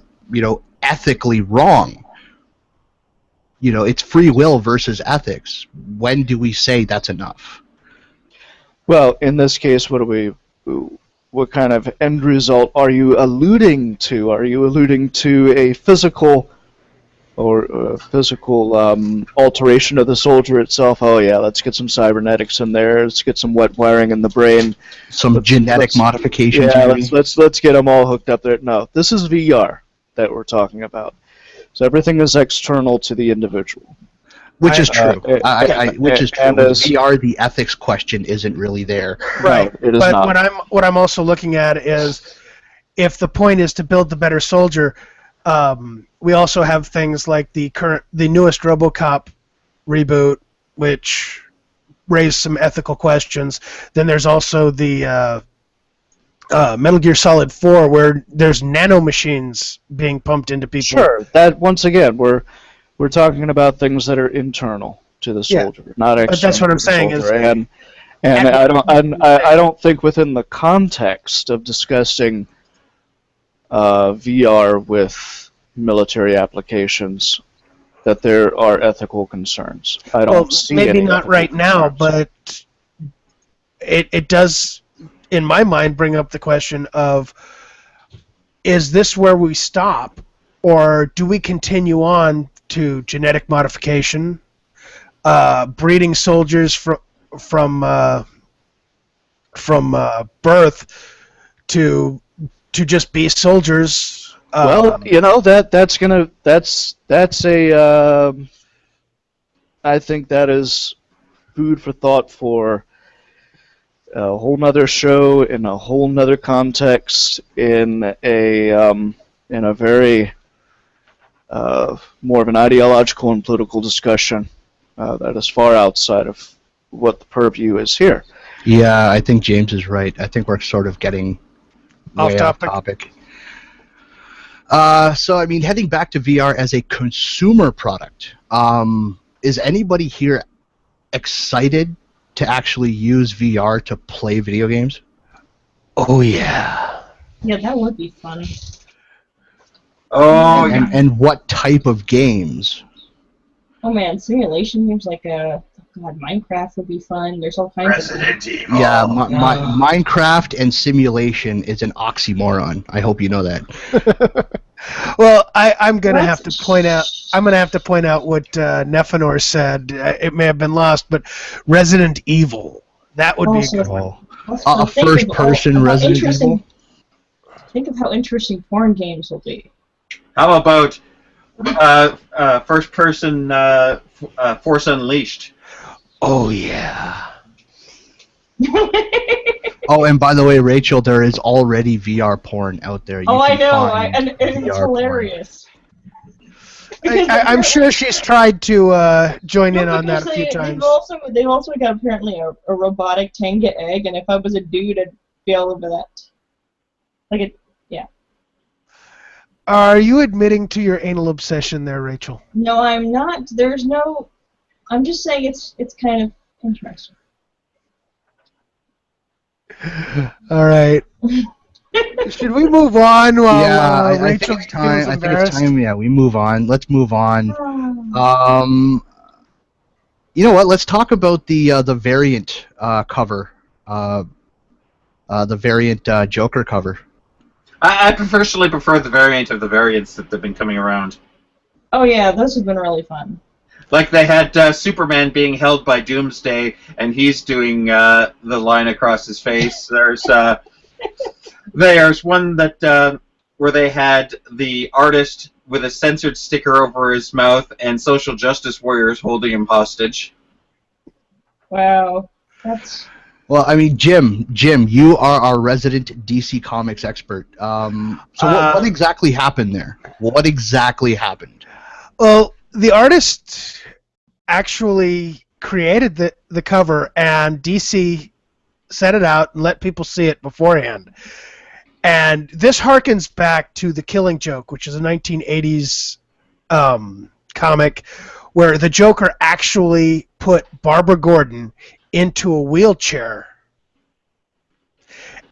ethically wrong. It's free will versus ethics. When do we say that's enough? Well, in this case, what kind of end result are you alluding to? Are you alluding to a physical alteration of the soldier itself? Oh yeah, let's get some cybernetics in there. Let's get some wet wiring in the brain. Some genetic modifications. Yeah, let's get them all hooked up there. No, this is VR that we're talking about. So everything is external to the individual. Which is true. Which is true. With VR, the ethics question isn't really there. Right. No, it is but not. what I'm also looking at is, if the point is to build the better soldier, we also have things like the newest RoboCop reboot, which raised some ethical questions. Then there's also the Metal Gear Solid 4, where there's nanomachines being pumped into people. Sure. That once again, we're talking about things that are internal to the soldier, not external. But that's what I'm saying is, and I don't think within the context of discussing VR with military applications that there are ethical concerns. I don't see maybe any not right now, but it does, in my mind, bring up the question of, is this where we stop, or do we continue on to genetic modification, breeding soldiers from birth to just be soldiers? Well, that's I think that is food for thought for a whole nother show in a whole nother context in a very more of an ideological and political discussion that is far outside of what the purview is here. Yeah, I think James is right. I think we're sort of getting way off topic. So, I mean, heading back to VR as a consumer product, is anybody here excited to actually use VR to play video games? Oh, yeah. Yeah, that would be fun. Oh, and what type of games? Oh man, simulation games like Minecraft would be fun. There's all kinds of Resident Evil. Yeah, Minecraft and simulation is an oxymoron. I hope you know that. Well, I'm gonna have to point out. I'm gonna have to point out what Nephanor said. It may have been lost, but Resident Evil. That would be a good one. A first-person Resident Evil. Think of how interesting porn games will be. How about first-person Force Unleashed? Oh yeah. Oh, and by the way, Rachel, there is already VR porn out there. I know, and it's hilarious. I'm sure she's tried to join in on that a few times. They've also got apparently a robotic Tenga egg, and if I was a dude, I'd be all over that. Yeah. Are you admitting to your anal obsession there, Rachel? No, I'm not. There's no. I'm just saying it's kind of interesting. All right. Should we move on while I Rachel think it's time. Yeah, we move on. Let's move on. You know what? Let's talk about the variant cover. The variant Joker cover. I personally prefer the variant of the variants that have been coming around. Oh yeah, those have been really fun. Like they had Superman being held by Doomsday, and he's doing the line across his face. There's one that where they had the artist with a censored sticker over his mouth and social justice warriors holding him hostage. Wow, that's. Well, I mean, Jim, you are our resident DC Comics expert. So what exactly happened there? What exactly happened? Well, the artist actually created the cover, and DC set it out and let people see it beforehand. And this harkens back to The Killing Joke, which is a 1980s comic where the Joker actually put Barbara Gordon into a wheelchair,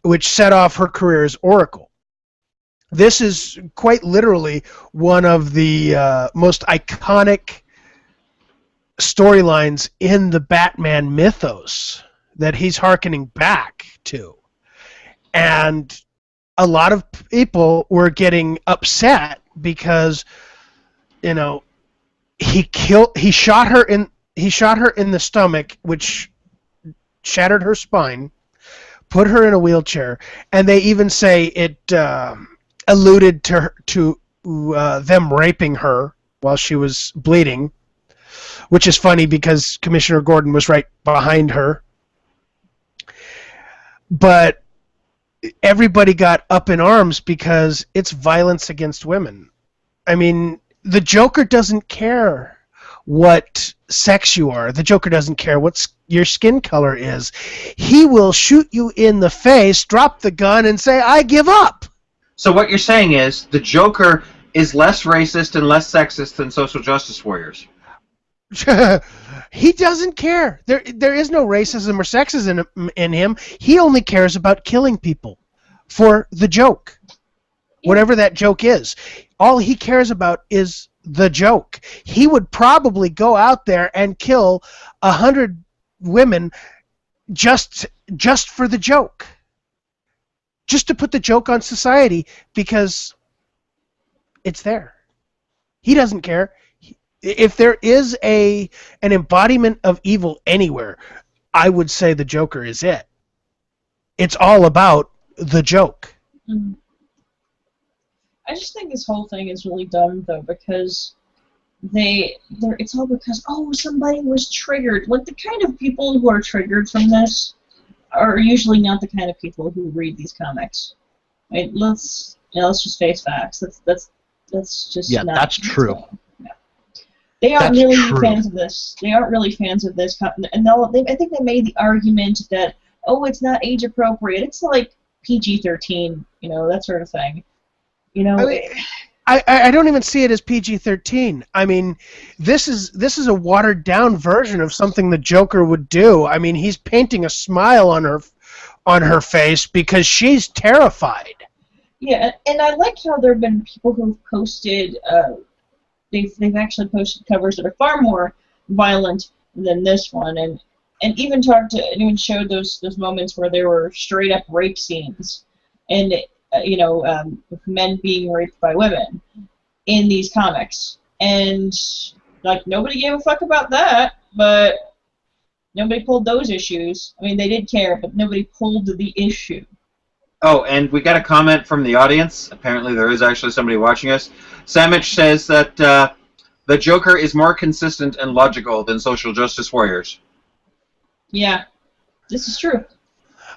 which set off her career as Oracle. This is quite literally one of the most iconic storylines in the Batman mythos that he's hearkening back to. And a lot of people were getting upset because, you know, he shot her in the stomach, which shattered her spine, put her in a wheelchair, and they even say it alluded to them raping her while she was bleeding, which is funny because Commissioner Gordon was right behind her. But everybody got up in arms because it's violence against women. I mean, the Joker doesn't care what sex you are. The Joker doesn't care what your skin color is. He will shoot you in the face, drop the gun, and say, "I give up." So what you're saying is the Joker is less racist and less sexist than social justice warriors. He doesn't care. There is no racism or sexism in him. He only cares about killing people for the joke. Whatever that joke is. All he cares about is the joke. He would probably go out there and kill 100 women just for the joke. Just to put the joke on society because it's there. He doesn't care. If there is an embodiment of evil anywhere, I would say the Joker is it. It's all about the joke. Mm-hmm. I just think this whole thing is really dumb, though, because it's all because, oh, somebody was triggered. Like, the kind of people who are triggered from this are usually not the kind of people who read these comics. Right? Let's just face facts. That's just yeah, not that's true. Yeah. They aren't That's really true. fans of this. They aren't really fans of this, and I think they made the argument that, oh, it's not age appropriate. It's like PG-13, you know, that sort of thing. You know, I mean, I don't even see it as PG-13. I mean, this is a watered down version of something the Joker would do. I mean, he's painting a smile on her face because she's terrified. Yeah, and I like how there have been people who've posted. They've actually posted covers that are far more violent than this one, and even showed those moments where there were straight up rape scenes, and men being raped by women in these comics, and like nobody gave a fuck about that, but nobody pulled those issues. I mean, they did care, but nobody pulled the issue. Oh, and we got a comment from the audience. Apparently there is actually somebody watching us. Samich says that the Joker is more consistent and logical than social justice warriors. Yeah, this is true.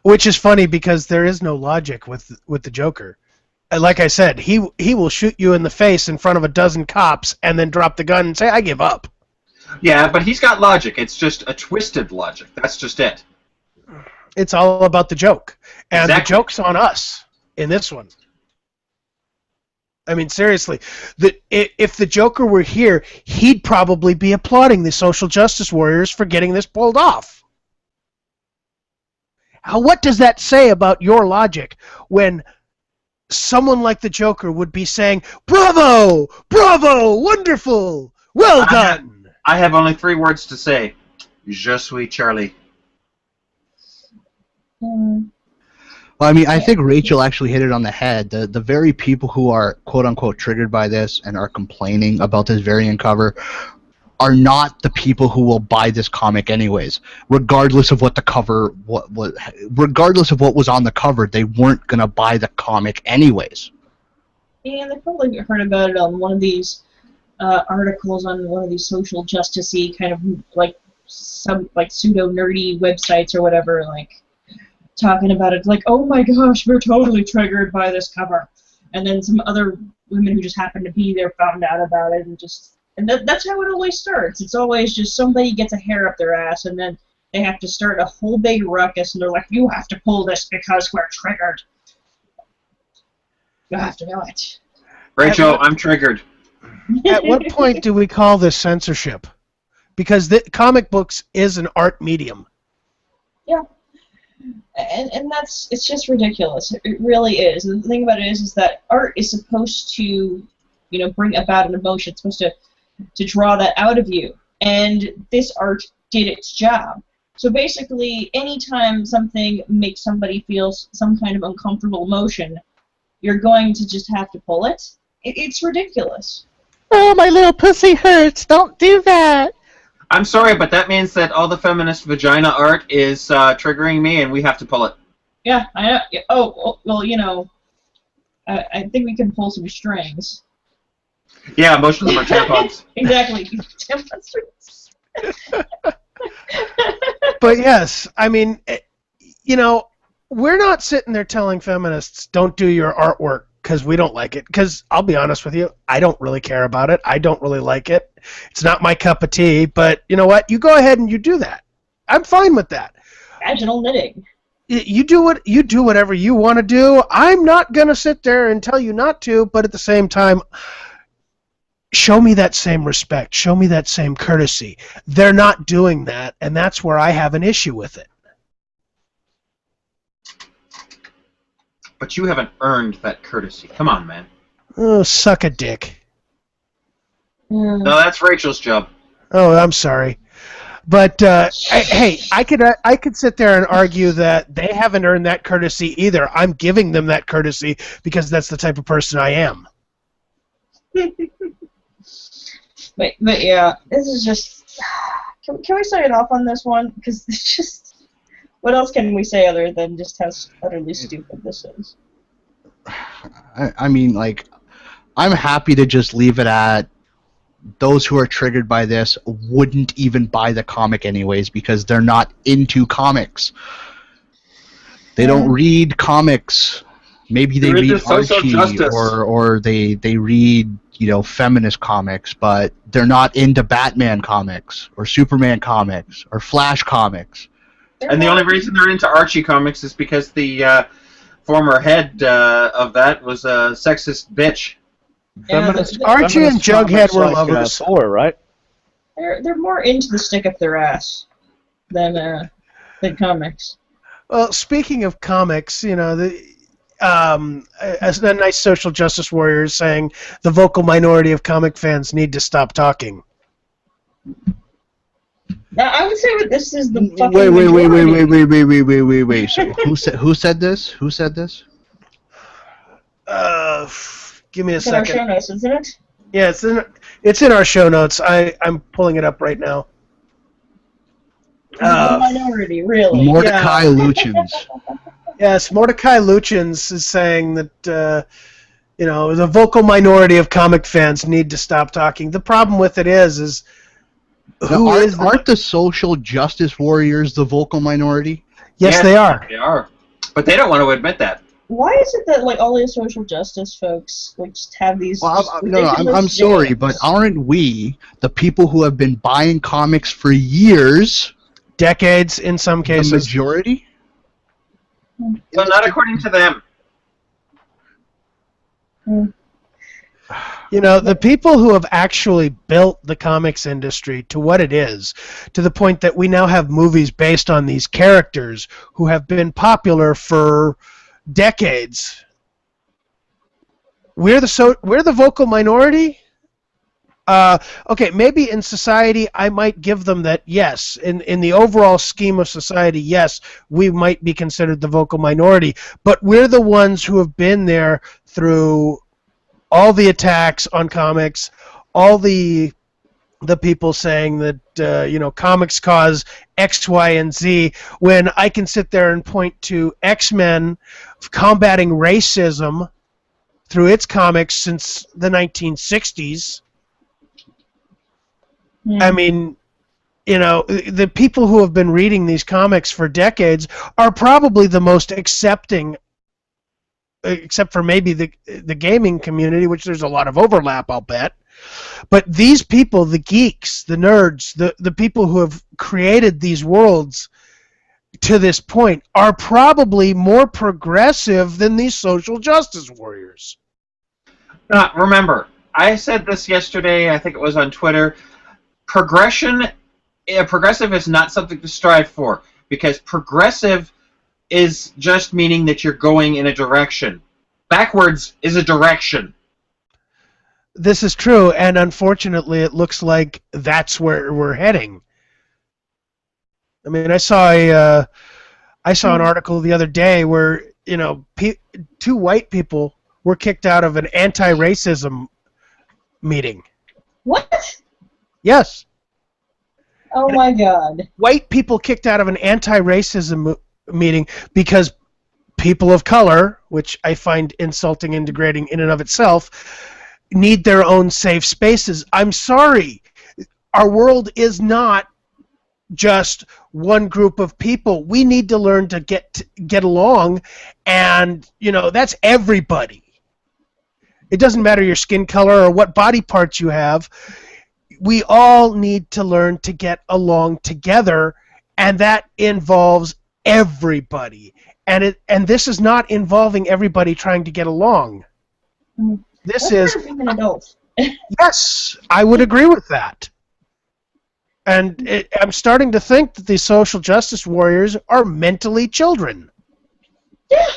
Which is funny because there is no logic with the Joker. Like I said, he will shoot you in the face in front of a dozen cops and then drop the gun and say, "I give up." Yeah, but he's got logic. It's just a twisted logic. That's just it. It's all about the joke. And Exactly. The joke's on us in this one. I mean, seriously, if the Joker were here, he'd probably be applauding the social justice warriors for getting this pulled off. What does that say about your logic when someone like the Joker would be saying, "Bravo! Bravo! Wonderful! Well done!" I have only 3 words to say. Je suis Charlie. Well, I mean, I think Rachel actually hit it on the head. The very people who are quote-unquote triggered by this and are complaining about this variant cover are not the people who will buy this comic anyways. Regardless of what the cover, regardless of what was on the cover, they weren't going to buy the comic anyways. Yeah, they probably heard about it on one of these articles on one of these social justice-y kind of like some like pseudo-nerdy websites or whatever, like talking about it, like, "Oh my gosh, we're totally triggered by this cover," and then some other women who just happened to be there found out about it, and that's how it always starts. It's always just somebody gets a hair up their ass, and then they have to start a whole big ruckus, and they're like, "You have to pull this because we're triggered. You have to do it." Rachel, I'm triggered. At what point do we call this censorship? because the comic books is an art medium. Yeah. And it's just ridiculous. It really is. And the thing about it is that art is supposed to, bring about an emotion. It's supposed to draw that out of you. And this art did its job. So basically, anytime something makes somebody feel some kind of uncomfortable emotion, you're going to just have to pull it. It's ridiculous. Oh, my little pussy hurts. Don't do that. I'm sorry, but that means that all the feminist vagina art is triggering me, and we have to pull it. Yeah, I know. Oh, well, I think we can pull some strings. Yeah, most of them are tampons. Exactly. Tampon strings. But yes, I mean, we're not sitting there telling feminists, don't do your artwork because we don't like it. Because I'll be honest with you, I don't really care about it. I don't really like it. It's not my cup of tea. But you know what? You go ahead and you do that. I'm fine with that. Vaginal knitting. You do whatever you want to do. I'm not gonna sit there and tell you not to. But at the same time, show me that same respect. Show me that same courtesy. They're not doing that, and that's where I have an issue with it. But you haven't earned that courtesy. Come on, man. Oh, suck a dick. No, that's Rachel's job. Oh, I'm sorry. But, hey, I could sit there and argue that they haven't earned that courtesy either. I'm giving them that courtesy because that's the type of person I am. But yeah, this is just... Can we sign off on this one? Because it's just... What else can we say other than just how utterly stupid this is? I mean, like, I'm happy to just leave it at those who are triggered by this wouldn't even buy the comic anyways because they're not into comics. They don't read comics. Maybe they read Archie or they read, feminist comics, but they're not into Batman comics or Superman comics or Flash comics. And the only reason they're into Archie comics is because the former head of that was a sexist bitch. Archie and Jughead were lovers. Thor, right? They're more into the stick up their ass than comics. Well, speaking of comics, as a nice social justice warrior is saying, the vocal minority of comic fans need to stop talking. Now, I would say that this is the fucking Wait. So who said this? Who said this? Give me a second. second. Our show notes, isn't it? Yeah, it's in our show notes. I'm pulling it up right now. The minority, really. Mordecai Luchins. Yes, Mordecai Luchins is saying that the vocal minority of comic fans need to stop talking. The problem with it is aren't the social justice warriors the vocal minority? Yes, they are. They are, but they don't want to admit that. Why is it that all these social justice folks just have these? Well, I'm sorry, but aren't we the people who have been buying comics for years, decades in some cases? The majority? Well, not according to them. The people who have actually built the comics industry to what it is, to the point that we now have movies based on these characters who have been popular for decades. We're the vocal minority. Okay, maybe in society I might give them that. Yes, in the overall scheme of society, yes, we might be considered the vocal minority. But we're the ones who have been there through all the attacks on comics, all the people saying that comics cause X, Y, and Z, when I can sit there and point to X-Men combating racism through its comics since the 1960s. I mean, the people who have been reading these comics for decades are probably the most accepting, except for maybe the gaming community, which there's a lot of overlap, I'll bet. But these people, the geeks, the nerds, the people who have created these worlds to this point are probably more progressive than these social justice warriors. Remember, I said this yesterday, I think it was on Twitter, progression progressive is not something to strive for, because progressive is just meaning that you're going in a direction. Backwards is a direction. This is true, and unfortunately, it looks like that's where we're heading. I mean, I saw an article the other day where, you know, two white people were kicked out of an anti-racism meeting. What? Yes. Oh my God. White people kicked out of an anti-racism meeting because people of color, which I find insulting and degrading in and of itself, need their own safe spaces. I'm sorry. Our world is not just one group of people. We need to learn to get along, and, you know, that's everybody. It doesn't matter your skin color or what body parts you have. We all need to learn to get along together, and that involves everybody. And this is not involving everybody trying to get along. This is being an adult. Yes, I would agree with that. And I'm starting to think that these social justice warriors are mentally children. Yeah,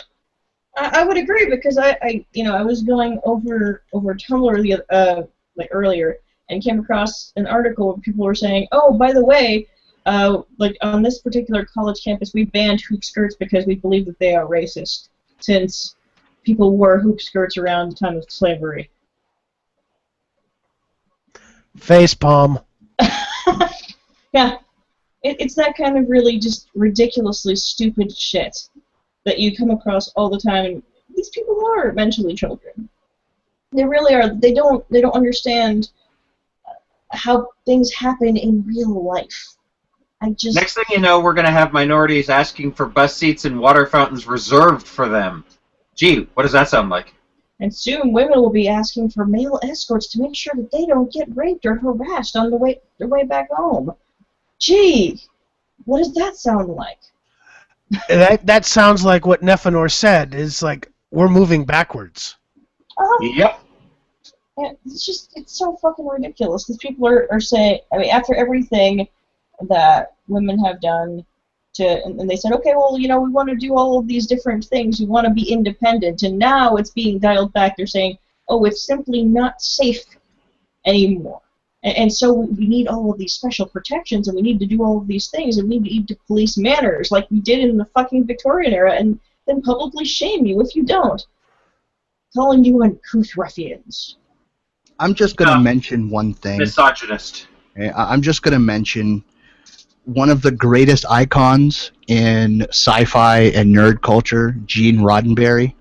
I would agree, because I was going over Tumblr earlier and came across an article where people were saying, oh, by the way, like on this particular college campus, we banned hoop skirts because we believe that they are racist, since people wore hoop skirts around the time of slavery. Facepalm. Yeah, it's that kind of really just ridiculously stupid shit that you come across all the time. And these people are mentally children. They really are. They don't understand how things happen in real life. Next thing you know, we're going to have minorities asking for bus seats and water fountains reserved for them. Gee, what does that sound like? And soon women will be asking for male escorts to make sure that they don't get raped or harassed on their way back home. Gee, what does that sound like? That sounds like what Nephenor said. Is like, we're moving backwards. Yep. And it's so fucking ridiculous. These people are saying, I mean, after everything that women have done and they said, okay, well, you know, we want to do all of these different things. We want to be independent. And now it's being dialed back. They're saying, oh, it's simply not safe anymore. And so we need all of these special protections, and we need to do all of these things, and we need to police manners like we did in the fucking Victorian era, and then publicly shame you if you don't. Calling you uncouth ruffians. I'm just going to mention one thing. Misogynist. I'm just going to mention one of the greatest icons in sci-fi and nerd culture, Gene Roddenberry.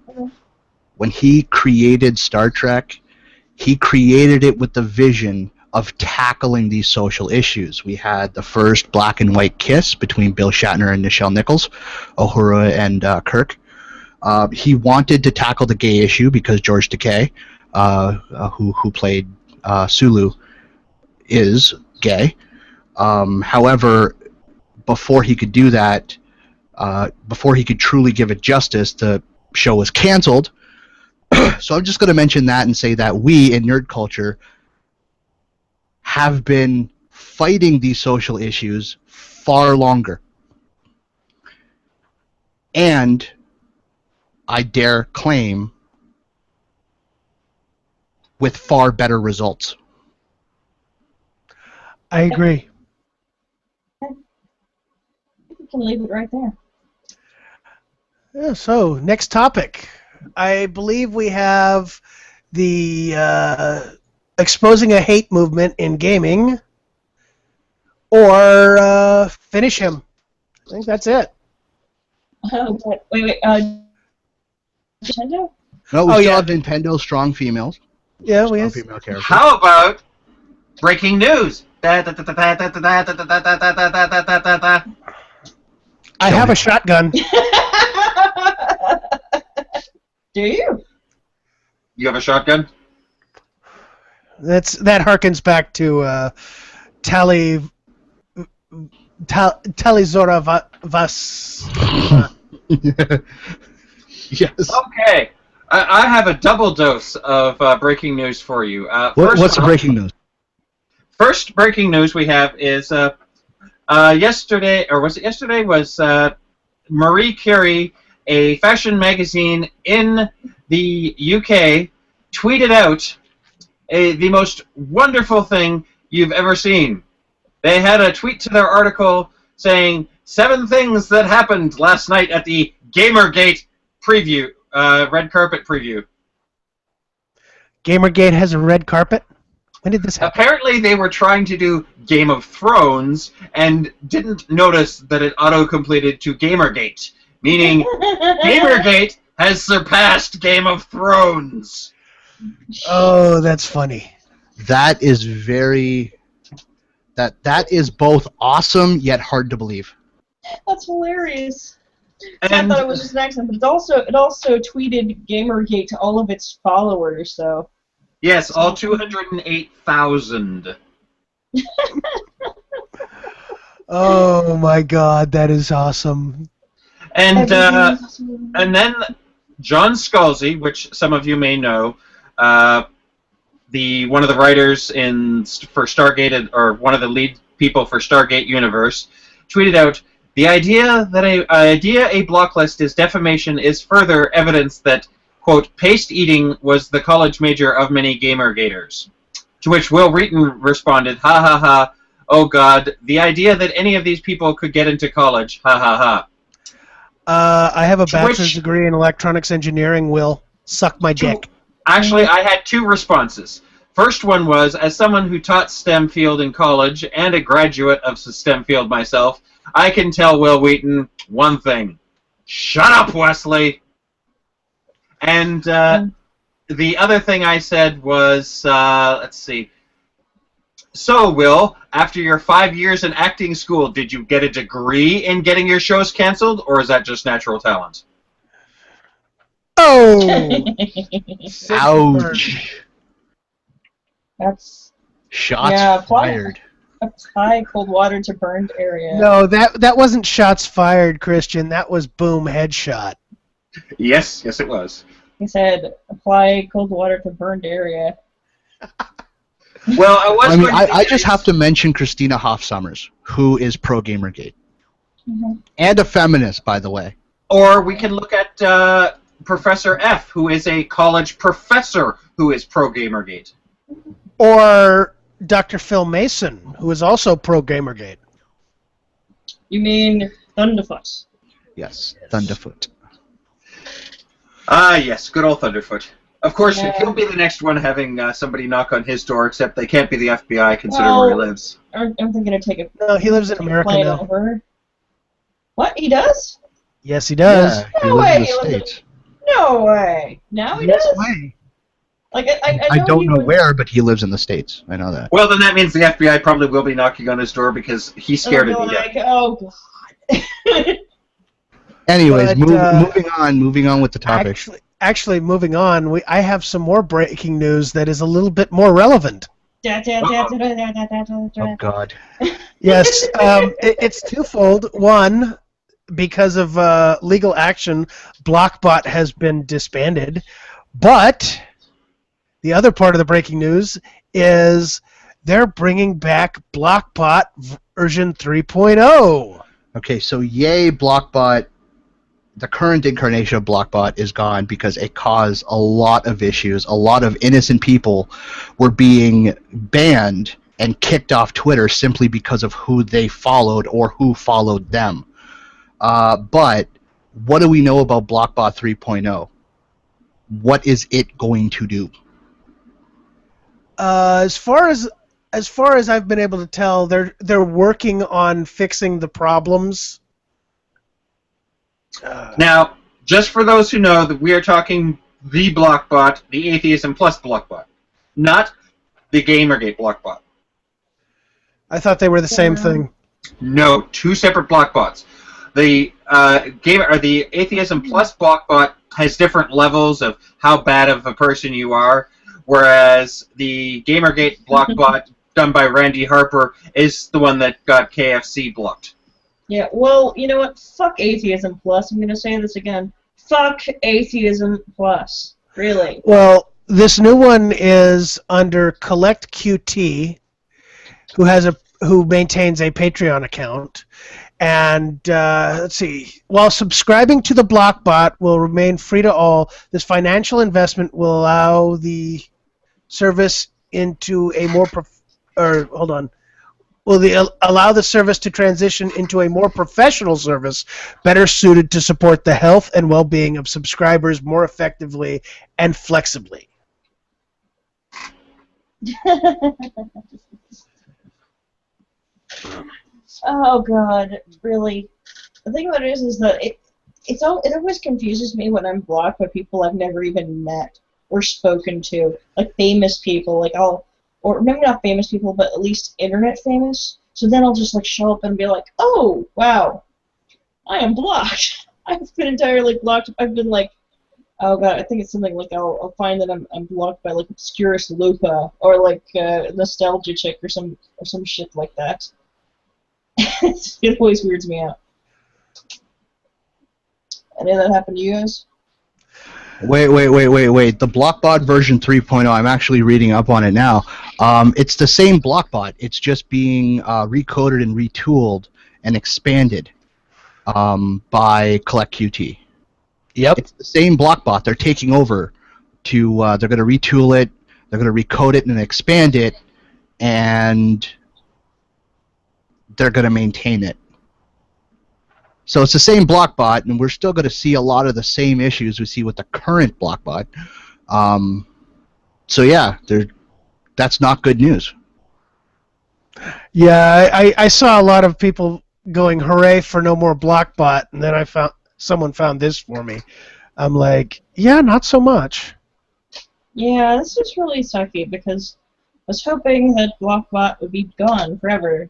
When he created Star Trek, he created it with the vision of tackling these social issues. We had the first black and white kiss between Bill Shatner and Nichelle Nichols, Uhura and Kirk. He wanted to tackle the gay issue because George Takei, who played Sulu, is gay. However, before he could do that, before he could truly give it justice, the show was canceled. So I'm just going to mention that and say that we in nerd culture have been fighting these social issues far longer. And I dare claim with far better results. I agree. We can leave it right there. Yeah, so, next topic. I believe we have the exposing a hate movement in gaming, or finish him. I think that's it. Wait, Nintendo? No, we still have Nintendo strong females. Yeah, we Strong have. female characters. How about breaking news? I have a shotgun. Do you? You have a shotgun? That harkens back to Talizora Vas. Yes. Okay. I have a double dose of breaking news for you. What's the breaking news? First breaking news we have is yesterday, or was it yesterday, was Marie Curie, a fashion magazine in the UK, tweeted out the most wonderful thing you've ever seen. They had a tweet to their article saying 7 things that happened last night at the Gamergate preview, red carpet preview. Gamergate has a red carpet? When did this happen? Apparently they were trying to do Game of Thrones and didn't notice that it auto-completed to Gamergate, meaning Gamergate has surpassed Game of Thrones. Oh, that's funny. That is very... That is both awesome yet hard to believe. That's hilarious. And I thought it was just an accident, but it also tweeted Gamergate to all of its followers, so... yes, all 208,000. Oh my God, that is awesome. And then John Scalzi, which some of you may know, one of the writers for Stargate, or one of the lead people for Stargate Universe, tweeted out, the idea that a block list is defamation is further evidence that, quote, paste eating was the college major of many Gamergaters. To which Will Wheaton responded, ha ha ha, oh God, the idea that any of these people could get into college, ha ha ha. I have a bachelor's degree in electronics engineering, Will. Suck my dick. Actually, I had 2 responses. First one was, as someone who taught STEM field in college and a graduate of STEM field myself, I can tell Will Wheaton one thing. Shut up, Wesley! And the other thing I said was, let's see. So, Will, after your 5 years in acting school, did you get a degree in getting your shows canceled, or is that just natural talent? Oh! Ouch. That's... Shots yeah, fired. Apply cold water to burned area. No, that wasn't shots fired, Christian. That was boom headshot. Yes, it was. He said, apply cold water to burned area. Well, I just have to mention Christina Hoff Sommers, who is pro Gamergate. Mm-hmm. And a feminist, by the way. Or we can look at Professor F, who is a college professor who is pro Gamergate. Or Dr. Phil Mason, who is also pro Gamergate. You mean Thunderfoot? Yes, Thunderfoot. Ah, yes, good old Thunderfoot. Of course, Yeah. he'll be the next one having somebody knock on his door, except they can't be the FBI, considering where he lives. Aren't they going to take a No, he lives in America plane now. over? What? He does? Yes, he does. Yeah, he No lives way, in the he lives in- States. No way. Now he Yes does? way. Like, I I don't he know was- where, but he lives in the States. I know that. Well, then that means the FBI probably will be knocking on his door because he's scared of like, me. oh, God. Anyways, But, moving on with the topic. Actually, moving on, I have some more breaking news that is a little bit more relevant. Oh God. Yes, it's twofold. One, because of legal action, Blockbot has been disbanded. But the other part of the breaking news is they're bringing back Blockbot version 3.0. Okay, so yay, Blockbot. The current incarnation of Blockbot is gone because it caused a lot of issues. A lot of innocent people were being banned and kicked off Twitter simply because of who they followed or who followed them. But what do we know about Blockbot 3.0? What is it going to do? As far as I've been able to tell, they're working on fixing the problems. Now, just for those who know, that we are talking the Blockbot, the Atheism Plus Blockbot, not the Gamergate Blockbot. I thought they were the same thing. No, 2 separate Blockbots. The the Atheism Plus Blockbot has different levels of how bad of a person you are, whereas the Gamergate Blockbot done by Randy Harper is the one that got KFC blocked. Yeah, well, you know what? Fuck Atheism Plus. I'm going to say this again. Fuck Atheism Plus. Really. Well, this new one is under Collect QT, who has who maintains a Patreon account. And let's see. While subscribing to the Blockbot will remain free to all, this financial investment will allow the service into a more allow the service to transition into a more professional service, better suited to support the health and well-being of subscribers more effectively and flexibly. Oh God, really? The thing about it is that it always confuses me when I'm blocked by people I've never even met or spoken to, like famous people, or maybe not famous people, but at least internet famous. So then I'll just show up and be like, oh wow, I am blocked. I've been entirely blocked. I've been oh God, I think it's something I'll find that I'm blocked by Obscurus Lupa or Nostalgia Chick or some shit like that. It always weirds me out. Any of that happen to you guys? Wait. The Blockbot version 3.0, I'm actually reading up on it now. It's the same Blockbot. It's just being recoded and retooled and expanded by CollectQT. Yep. It's the same Blockbot. They're taking over to, they're going to retool it, they're going to recode it and expand it, and they're going to maintain it. So it's the same Blockbot, and we're still going to see a lot of the same issues we see with the current Blockbot. So yeah, that's not good news. Yeah, I saw a lot of people going, hooray for no more Blockbot, and then someone found this for me. I'm like, yeah, not so much. Yeah, this is really sucky because I was hoping that Blockbot would be gone forever.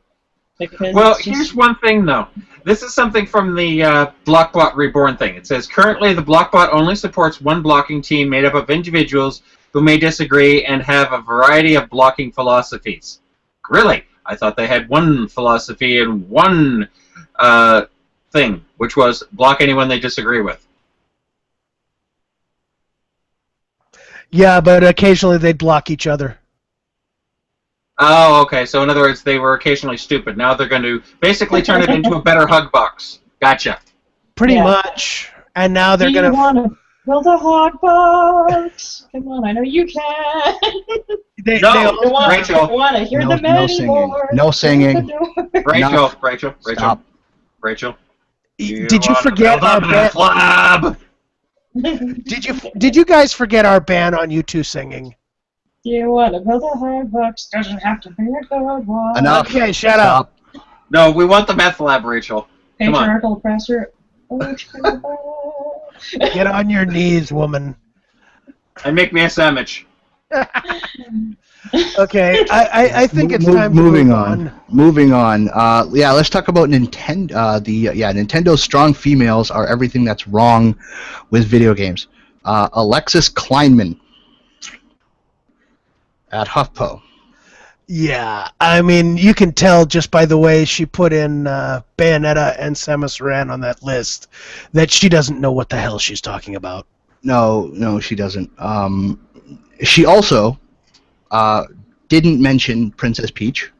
Well, here's one thing, though. This is something from the Blockbot Reborn thing. It says, currently the Blockbot only supports one blocking team made up of individuals who may disagree and have a variety of blocking philosophies. Really? I thought they had one philosophy and one thing, which was block anyone they disagree with. Yeah, but occasionally they'd block each other. Oh, okay. So in other words, they were occasionally stupid. Now they're going to basically turn it into a better hug box. Gotcha. Pretty much. And now they're going to... Do you want to build a hug box? Come on, I know you can. Rachel. I want to hear them anymore. No singing. Rachel. Stop. Rachel. Did you forget our ban? Did you guys forget our ban on you two singing? Do you want to build a hard box? Doesn't have to be a good one. Enough. Okay, shut up. No, we want the meth lab, Rachel. Come on. Patriarchal oppressor. Get on your knees, woman. And make me a sandwich. Okay, I think it's time to move on. Moving on. Yeah, let's talk about Nintendo. Nintendo's strong females are everything that's wrong with video games. Alexis Kleinman at HuffPo. Yeah, I mean, you can tell just by the way she put in Bayonetta and Samus Aran on that list that she doesn't know what the hell she's talking about. No, she doesn't. She also didn't mention Princess Peach,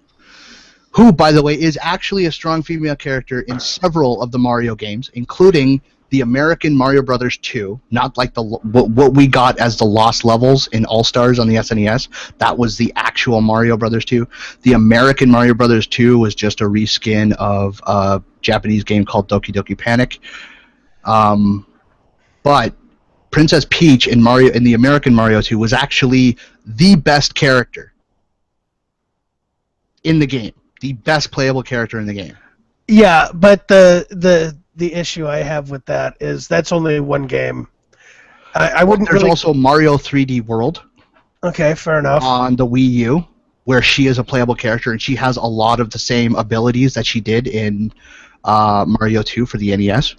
who, by the way, is actually a strong female character in several of the Mario games, including the American Mario Brothers 2, not like what we got as the Lost Levels in All-Stars on the SNES. That was the actual Mario Brothers 2. The American Mario Brothers 2 was just a reskin of a Japanese game called Doki Doki Panic. But Princess Peach in the American Mario 2 was actually the best character in the game. The best playable character in the game. Yeah, but the issue I have with that is that's only one game. I wouldn't. There's also Mario 3D World. Okay, fair enough. On the Wii U, where she is a playable character, and she has a lot of the same abilities that she did in Mario 2 for the NES.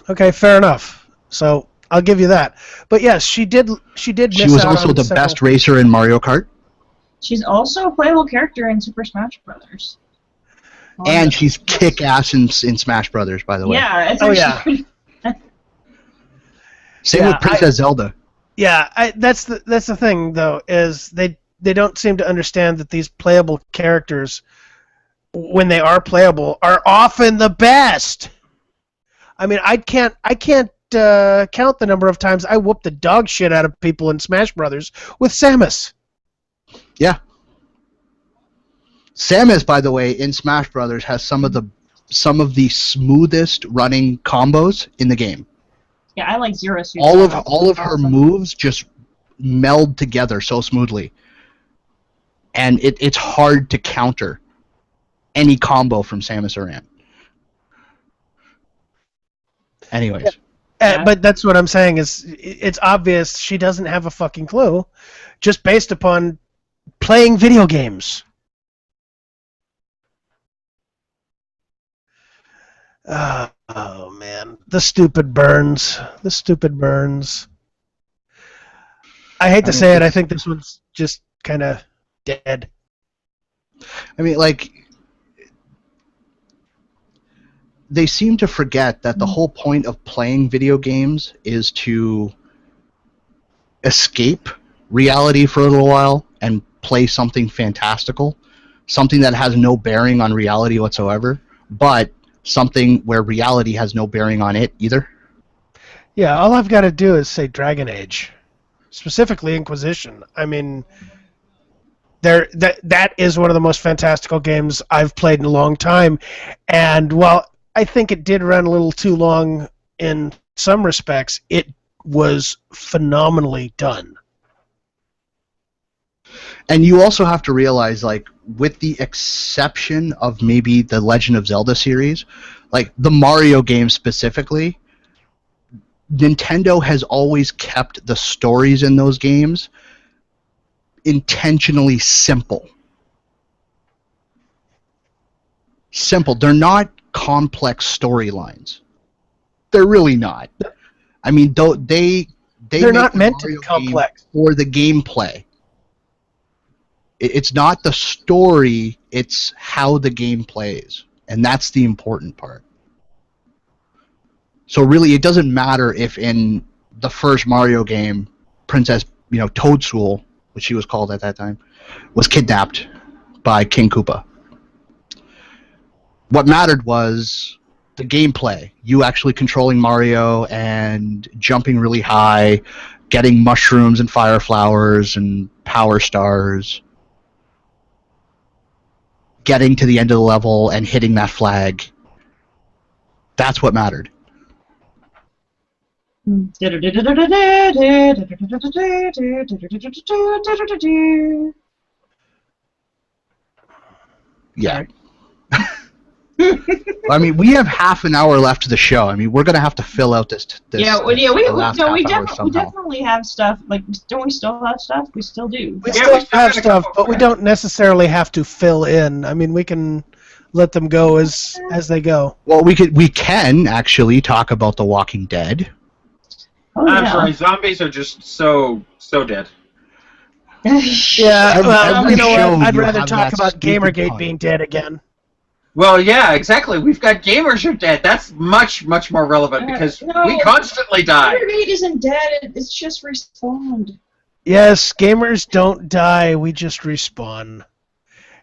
Okay, fair enough. So I'll give you that. But yes, she did. She was also the best racer in Mario Kart. She's also a playable character in Super Smash Brothers. And she's kick-ass in Smash Brothers, by the way. Yeah. Same with Princess Zelda. Yeah, that's the thing though, is they they don't seem to understand that these playable characters, when they are playable, are often the best. I mean, I can't count the number of times I whooped the dog shit out of people in Smash Brothers with Samus. Yeah. Samus, by the way, in Smash Brothers has some of the smoothest running combos in the game. Yeah, I like Zero Suit. All of her moves just meld together so smoothly, and it's hard to counter any combo from Samus Aran. Anyways. Yeah. But that's what I'm saying is it's obvious she doesn't have a fucking clue, just based upon playing video games. Oh man, the stupid burns. The stupid burns. I hate to say it, I think this one's just kind of dead. I mean, like, they seem to forget that the whole point of playing video games is to escape reality for a little while and play something fantastical, something that has no bearing on reality whatsoever, but something where reality has no bearing on it either. Yeah, all I've got to do is say Dragon Age, specifically Inquisition. I mean, that is one of the most fantastical games I've played in a long time, and while I think it did run a little too long in some respects, it was phenomenally done. And you also have to realize, like, with the exception of maybe the Legend of Zelda series, like the Mario games specifically, Nintendo has always kept the stories in those games intentionally simple. Simple. They're not complex storylines. They're really not. I mean, they're not meant to be complex for the gameplay. It's not the story, it's how the game plays, and that's the important part. So really, it doesn't matter if in the first Mario game, Princess, Toadstool, which she was called at that time, was kidnapped by King Koopa. What mattered was the gameplay. You actually controlling Mario and jumping really high, getting mushrooms and fire flowers and power stars, getting to the end of the level and hitting that flag. That's what mattered. Yeah. I mean, we have half an hour left of the show. I mean, we're gonna have to fill out this. We definitely have stuff. Like, don't we still have stuff? We still do. We still have stuff, but we don't necessarily have to fill in. I mean, we can let them go as they go. Well, we can actually talk about The Walking Dead. Oh, I'm sorry, zombies are just so dead. Yeah, well, you know what? I'd rather talk about Gamergate being dead again. Well, yeah, exactly. We've got gamers are dead. That's much more relevant because we constantly die. Gamergate isn't dead. It's just respawned. Yes, gamers don't die. We just respawn.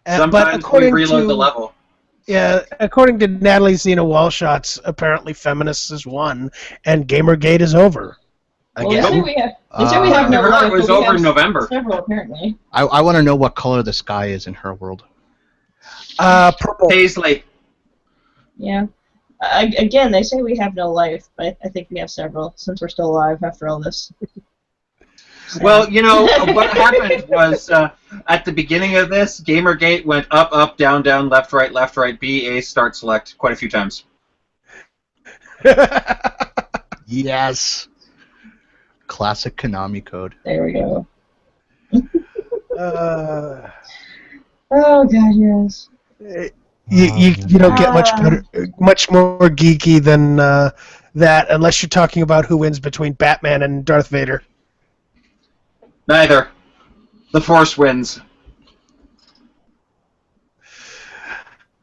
Sometimes we reload the level. Yeah, according to Natalie Zena Wallshots, apparently feminists is won, and Gamergate is over. Well, they say we have no life. It was over in November. Several, apparently. I want to know what color the sky is in her world. Purple. Paisley. Yeah. Again, they say we have no life, but I think we have several, since we're still alive after all this. Well, what happened was at the beginning of this, Gamergate went up, down, left, right, B, A, start, select quite a few times. Yes. Classic Konami code. There we go. Oh, God, yes. You don't get much more geeky than that unless you're talking about who wins between Batman and Darth Vader. Neither. The Force wins.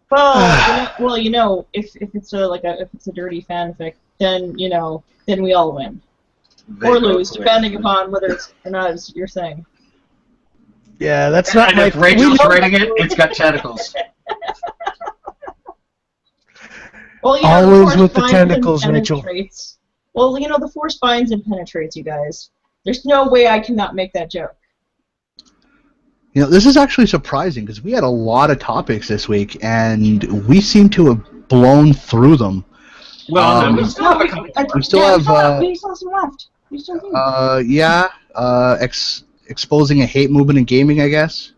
Well, if it's a dirty fanfic, then we all win or lose, depending upon whether it's or not is your thing. Yeah, that's not And my. if Rachel's writing it, it's got tentacles. Well, you know, Always force with the binds and tentacles, Rachel. penetrates. Well, you know, the force binds and penetrates, you guys. There's no way I cannot make that joke. You know, this is actually surprising because we had a lot of topics this week, and we seem to have blown through them. Well, no, we still have a We couple. still have, we still have some left. We still do. exposing a hate movement in gaming, I guess.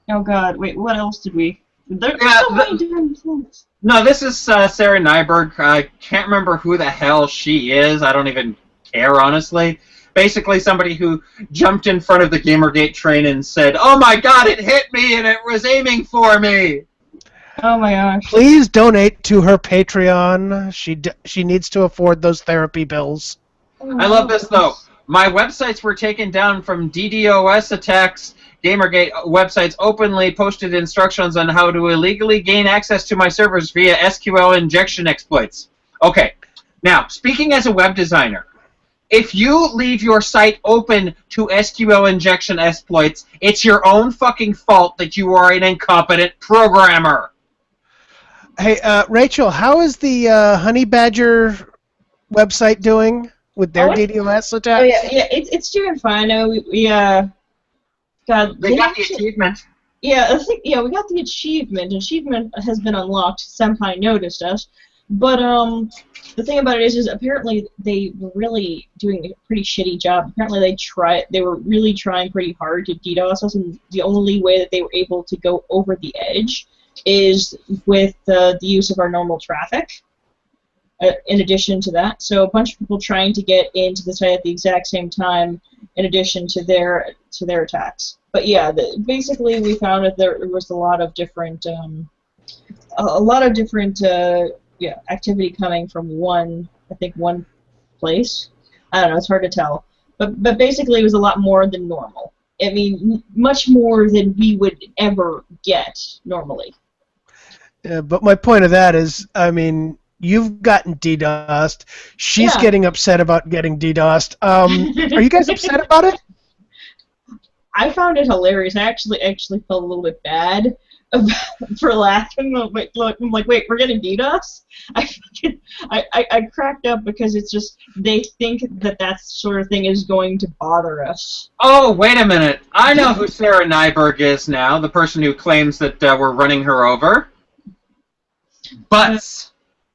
Oh God! Wait, what else did we? There's Yeah, so many different things. No, this is Sarah Nyberg. I can't remember who the hell she is. I don't even care, honestly. Basically, somebody who jumped in front of the Gamergate train and said, "Oh my God, it hit me and it was aiming for me." Oh my gosh! Please donate to her Patreon. She needs to afford those therapy bills. I love this though. My websites were taken down from DDoS attacks. Gamergate websites openly posted instructions on how to illegally gain access to my servers via SQL injection exploits. Okay, now, speaking as a web designer, if you leave your site open to SQL injection exploits, it's your own fucking fault that you are an incompetent programmer. Hey, Rachel, how is the Honey Badger website doing with their DDoS attacks? Oh yeah, it's doing fine. They got the achievement. Yeah, I think we got the achievement. Achievement has been unlocked. Senpai noticed us, but the thing about it is apparently they were really doing a pretty shitty job. Apparently they were really trying pretty hard to DDoS us, and the only way that they were able to go over the edge is with the use of our normal traffic. In addition to that, so a bunch of people trying to get into the site at the exact same time, in addition to their attacks. But yeah, basically we found that there was a lot of different activity coming from one place. I don't know, it's hard to tell, but basically it was a lot more than normal. I mean, much more than we would ever get normally. Yeah, but my point of that is, I mean, you've gotten DDoSed. She's getting upset about getting DDoSed. Are you guys upset about it? I found it hilarious. I actually felt a little bit bad for laughing. I'm like, wait, we're getting DDoS? I cracked up because it's just they think that sort of thing is going to bother us. Oh, wait a minute. I know who Sarah Nyberg is now, the person who claims that we're running her over. But...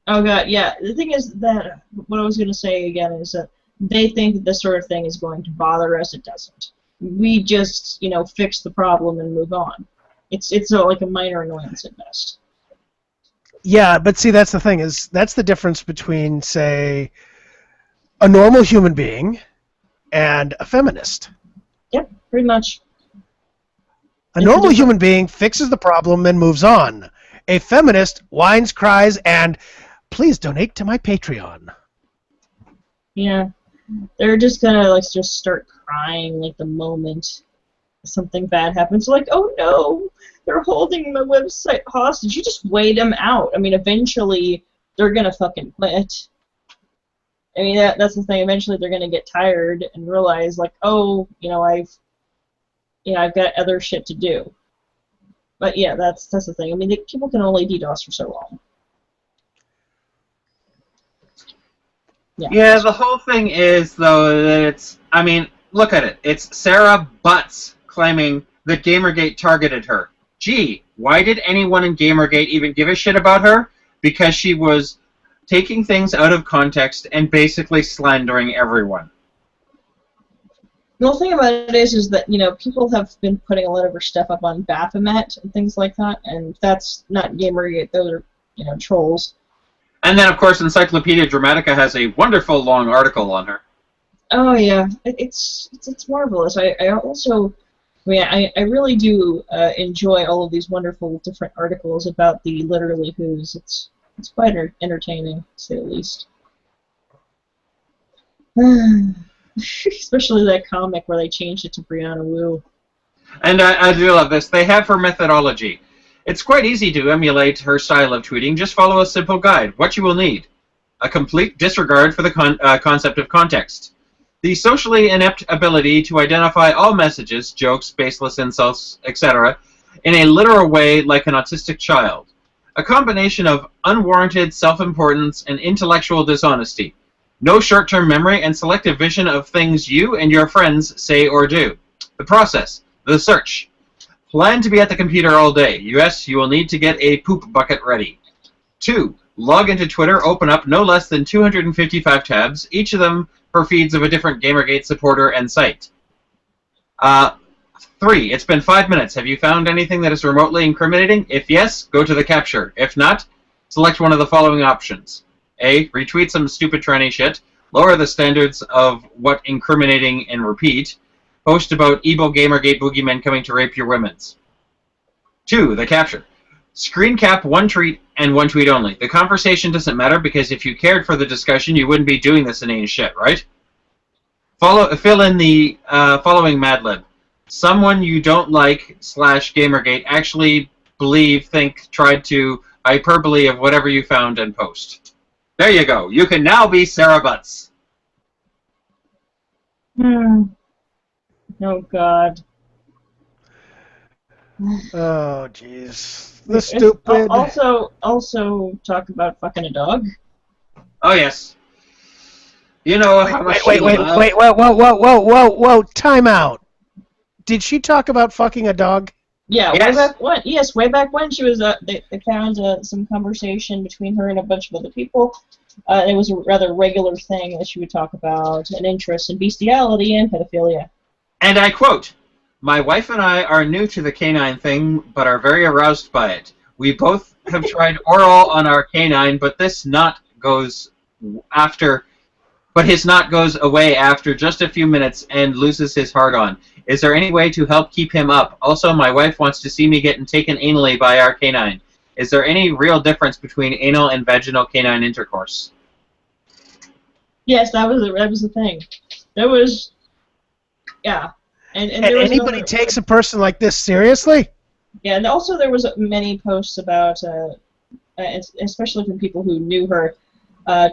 Oh God, yeah. The thing is that what I was going to say again is that they think that this sort of thing is going to bother us. It doesn't. We just, fix the problem and move on. It's like a minor annoyance at best. Yeah, but see, that's the thing is that's the difference between, say, a normal human being and a feminist. Yep, pretty much. A normal human being fixes the problem and moves on. A feminist whines, cries, and please donate to my Patreon. Yeah, they're just gonna just start crying the moment something bad happens. Like, oh no, they're holding my website hostage. You just wait them out. I mean, eventually they're gonna fucking quit. I mean, that's the thing. Eventually they're gonna get tired and realize oh, I've got other shit to do. But yeah, that's the thing. I mean, people can only DDoS for so long. Yeah, the whole thing is, though, that it's... I mean, look at it. It's Sarah Butts claiming that Gamergate targeted her. Gee, why did anyone in Gamergate even give a shit about her? Because she was taking things out of context and basically slandering everyone. The thing about it is that, people have been putting a lot of her stuff up on Baphomet and things like that, and that's not Gamergate, those are, trolls. And then, of course, Encyclopedia Dramatica has a wonderful long article on her. Oh, yeah. It's marvelous. I really do enjoy all of these wonderful different articles about the literally who's. It's quite entertaining, to say the least. Especially that comic where they changed it to Brianna Wu. And I do love this. They have her methodology. It's quite easy to emulate her style of tweeting. Just follow a simple guide. What you will need. A complete disregard for the concept of context. The socially inept ability to identify all messages, jokes, baseless insults, etc., in a literal way like an autistic child. A combination of unwarranted self-importance and intellectual dishonesty. No short-term memory and selective vision of things you and your friends say or do. The process. The search. Plan to be at the computer all day. Yes, you will need to get a poop bucket ready. 2. Log into Twitter, open up no less than 255 tabs, each of them for feeds of a different Gamergate supporter and site. 3. It's been 5 minutes. Have you found anything that is remotely incriminating? If yes, go to the capture. If not, select one of the following options. A. Retweet some stupid tranny shit. Lower the standards of what incriminating and repeat. Post about evil Gamergate boogeymen coming to rape your women's. 2. The capture. Screen cap one tweet and one tweet only. The conversation doesn't matter because if you cared for the discussion, you wouldn't be doing this inane shit, right? Fill in the following Mad Lib. Someone you don't like / Gamergate actually think tried to hyperbole of whatever you found and post. There you go. You can now be Sarah Butts. Oh, God. Oh, jeez. The stupid... Also talk about fucking a dog. Oh, yes. You know how much... Whoa, time out. Did she talk about fucking a dog? Yeah, yes. way back when she was, they found some conversation between her and a bunch of other people. It was a rather regular thing that she would talk about, an interest in bestiality and pedophilia. And I quote, "My wife and I are new to the canine thing, but are very aroused by it. We both have tried oral on our canine, but his knot goes away after just a few minutes and loses his hard-on. Is there any way to help keep him up? Also, my wife wants to see me getting taken anally by our canine. Is there any real difference between anal and vaginal canine intercourse?" Yes, that was the thing. There was, yeah. And there was anybody takes a person like this seriously? Yeah, and also there was many posts about, especially from people who knew her,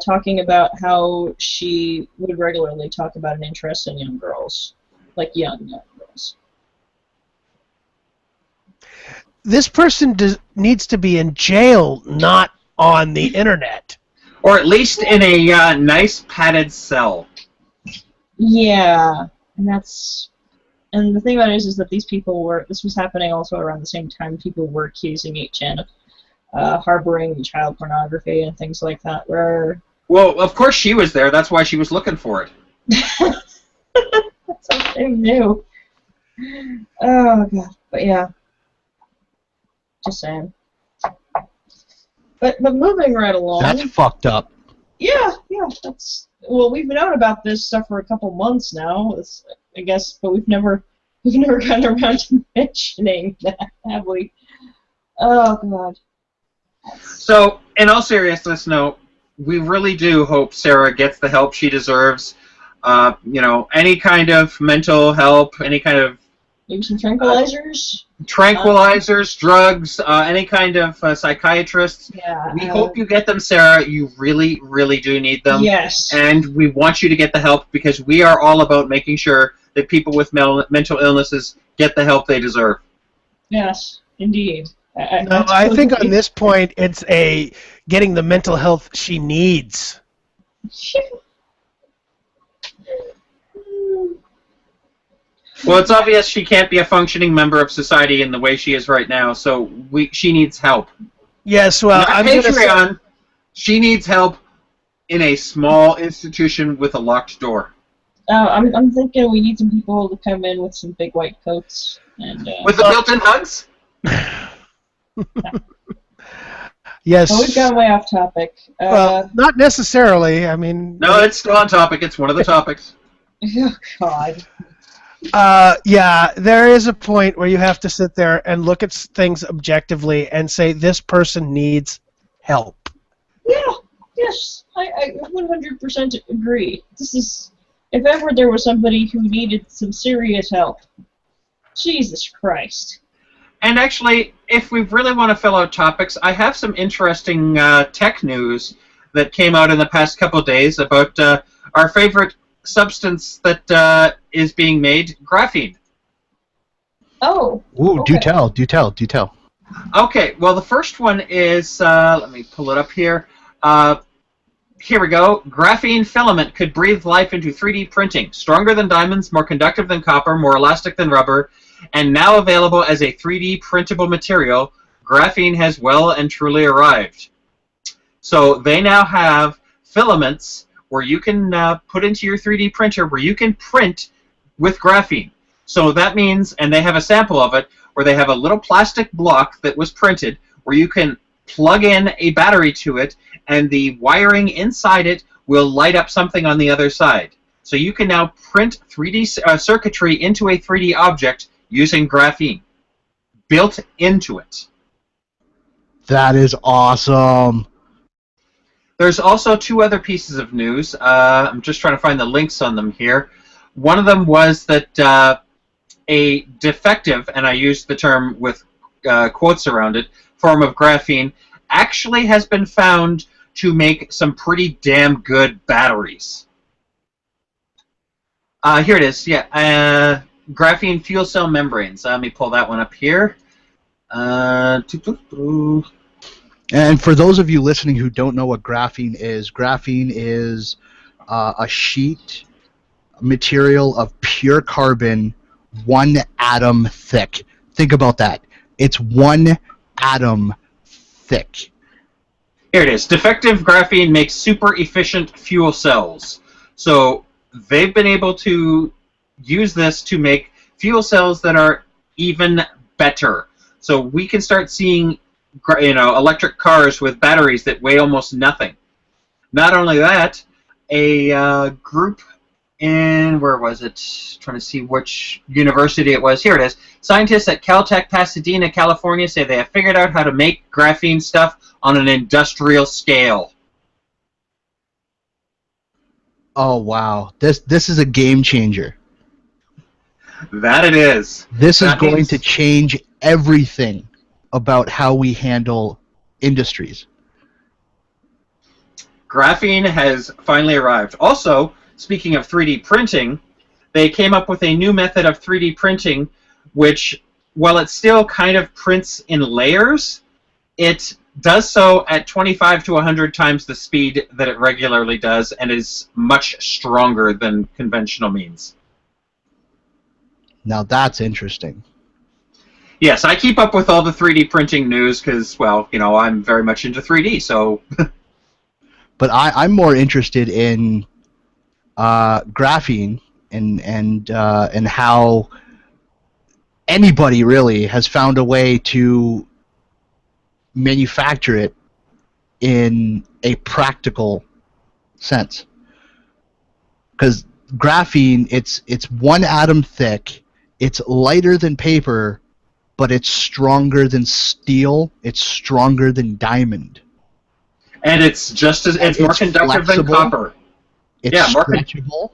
talking about how she would regularly talk about an interest in young girls, like young girls. This person needs to be in jail, not on the internet. Or at least in a nice padded cell. Yeah, and the thing about it is that these people this was happening also around the same time people were accusing 8chan of harboring child pornography and things like that, where... Well, of course she was there, that's why she was looking for it. That's something new. Oh, God, but yeah. Just saying. But moving right along... That's fucked up. Yeah, that's... Well, we've known about this stuff for a couple months now, I guess, but we've never gotten around to mentioning that, have we? Oh, God. So, in all seriousness, no, we really do hope Sarah gets the help she deserves. You know, any kind of mental help, any kind of... Maybe some tranquilizers? Tranquilizers, drugs, any kind of psychiatrist. Yeah. We hope you get them, Sarah. You really, really do need them. Yes. And we want you to get the help because we are all about making sure that people with mental illnesses get the help they deserve. Yes, indeed. No, I think on this point, it's getting the mental health she needs. Well, it's obvious she can't be a functioning member of society in the way she is right now, so she needs help. Yes, well, Not I'm Patreon. She needs help in a small institution with a locked door. I'm thinking we need some people to come in with some big white coats and with the built-in hugs. Yes. Oh, we've gone way off topic. Well, not necessarily. I mean. No, it's still on topic. It's one of the topics. Oh God. Yeah, there is a point where you have to sit there and look at things objectively and say this person needs help. Yeah. Yes, I 100% agree. This is, if ever there was somebody who needed some serious help. Jesus Christ. And actually, if we really want to fill out topics, I have some interesting tech news that came out in the past couple days about our favorite substance that is being made, graphene. Oh. Ooh, okay. do tell. Okay, well, the first one is, let me pull it up here. Here we go. Graphene filament could breathe life into 3D printing. Stronger than diamonds, more conductive than copper, more elastic than rubber, and now available as a 3D printable material, graphene has well and truly arrived. So they now have filaments where you can put into your 3D printer where you can print with graphene. So that means, and they have a sample of it, where they have a little plastic block that was printed where you can plug in a battery to it, and the wiring inside it will light up something on the other side. So you can now print 3D circuitry into a 3D object using graphene built into it. That is awesome. There's also two other pieces of news. I'm just trying to find the links on them here. One of them was that a defective, and I used the term with quotes around it, form of graphene actually has been found to make some pretty damn good batteries. Here it is, yeah. Graphene fuel cell membranes. Let me pull that one up here. And for those of you listening who don't know what graphene is a sheet material of pure carbon, 1 atom thick. Think about that. It's 1 atom thick. Here it is. Defective graphene makes super efficient fuel cells. So they've been able to use this to make fuel cells that are even better. So we can start seeing, electric cars with batteries that weigh almost nothing. Not only that, a group in, where was it? Trying to see which university it was. Here it is. Scientists at Caltech, Pasadena, California say they have figured out how to make graphene stuff on an industrial scale. Oh wow. This is a game changer. That it is. This is going to change everything about how we handle industries. Graphene has finally arrived. Also, speaking of 3D printing, they came up with a new method of 3D printing which, while it still kind of prints in layers, it does so at 25 to 100 times the speed that it regularly does and is much stronger than conventional means. Now that's interesting. Yes, I keep up with all the 3D printing news because, well, I'm very much into 3D, so... But I'm more interested in graphene and how anybody really has found a way to manufacture it in a practical sense. Because graphene, it's 1 atom thick, it's lighter than paper, but it's stronger than steel, it's stronger than diamond. And it's just as it's more conductive than copper. It's stretchable.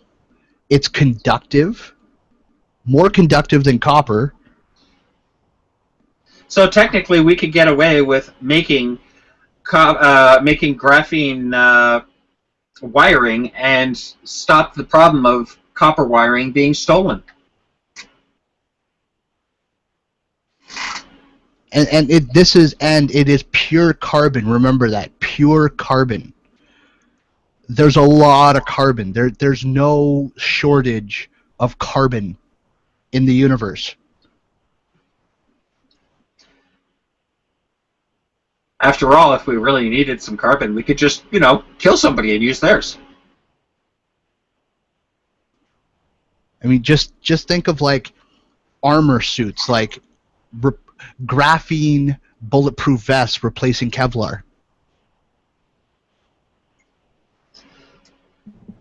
It's conductive. More conductive than copper. So technically, we could get away with making graphene wiring and stop the problem of copper wiring being stolen. And it is pure carbon. Remember that, pure carbon. There's a lot of carbon. There's no shortage of carbon in the universe. After all, if we really needed some carbon, we could just, kill somebody and use theirs. I mean, just think of like armor suits, like graphene bulletproof vests replacing Kevlar.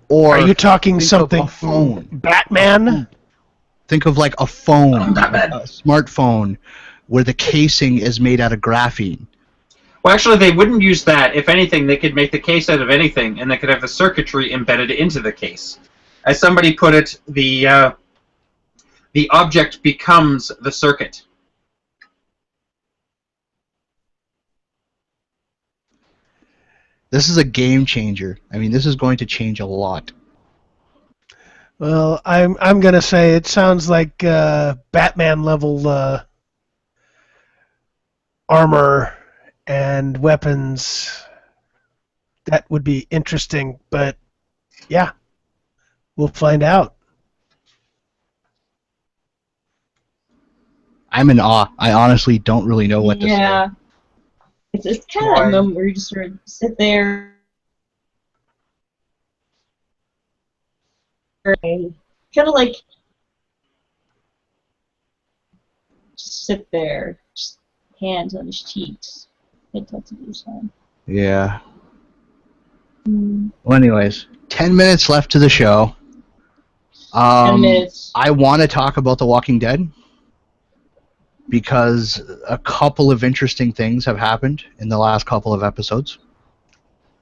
Or are you talking something phone? Batman? Think of like a phone, Batman. a smartphone, where the casing is made out of graphene. Well, actually, they wouldn't use that. If anything, they could make the case out of anything, and they could have the circuitry embedded into the case. As somebody put it, the object becomes the circuit. This is a game changer. I mean, this is going to change a lot. Well, I'm gonna say it sounds like Batman level armor and weapons. That would be interesting, but yeah, we'll find out. I'm in awe. I honestly don't really know what to say. Yeah. It's kind of that moment where you just sort of sit there. Kind of like just sit there, just hands on his cheeks. Head tilted to the side. Yeah. Well, anyways, 10 minutes left to the show. 10 minutes. I want to talk about The Walking Dead because a couple of interesting things have happened in the last couple of episodes.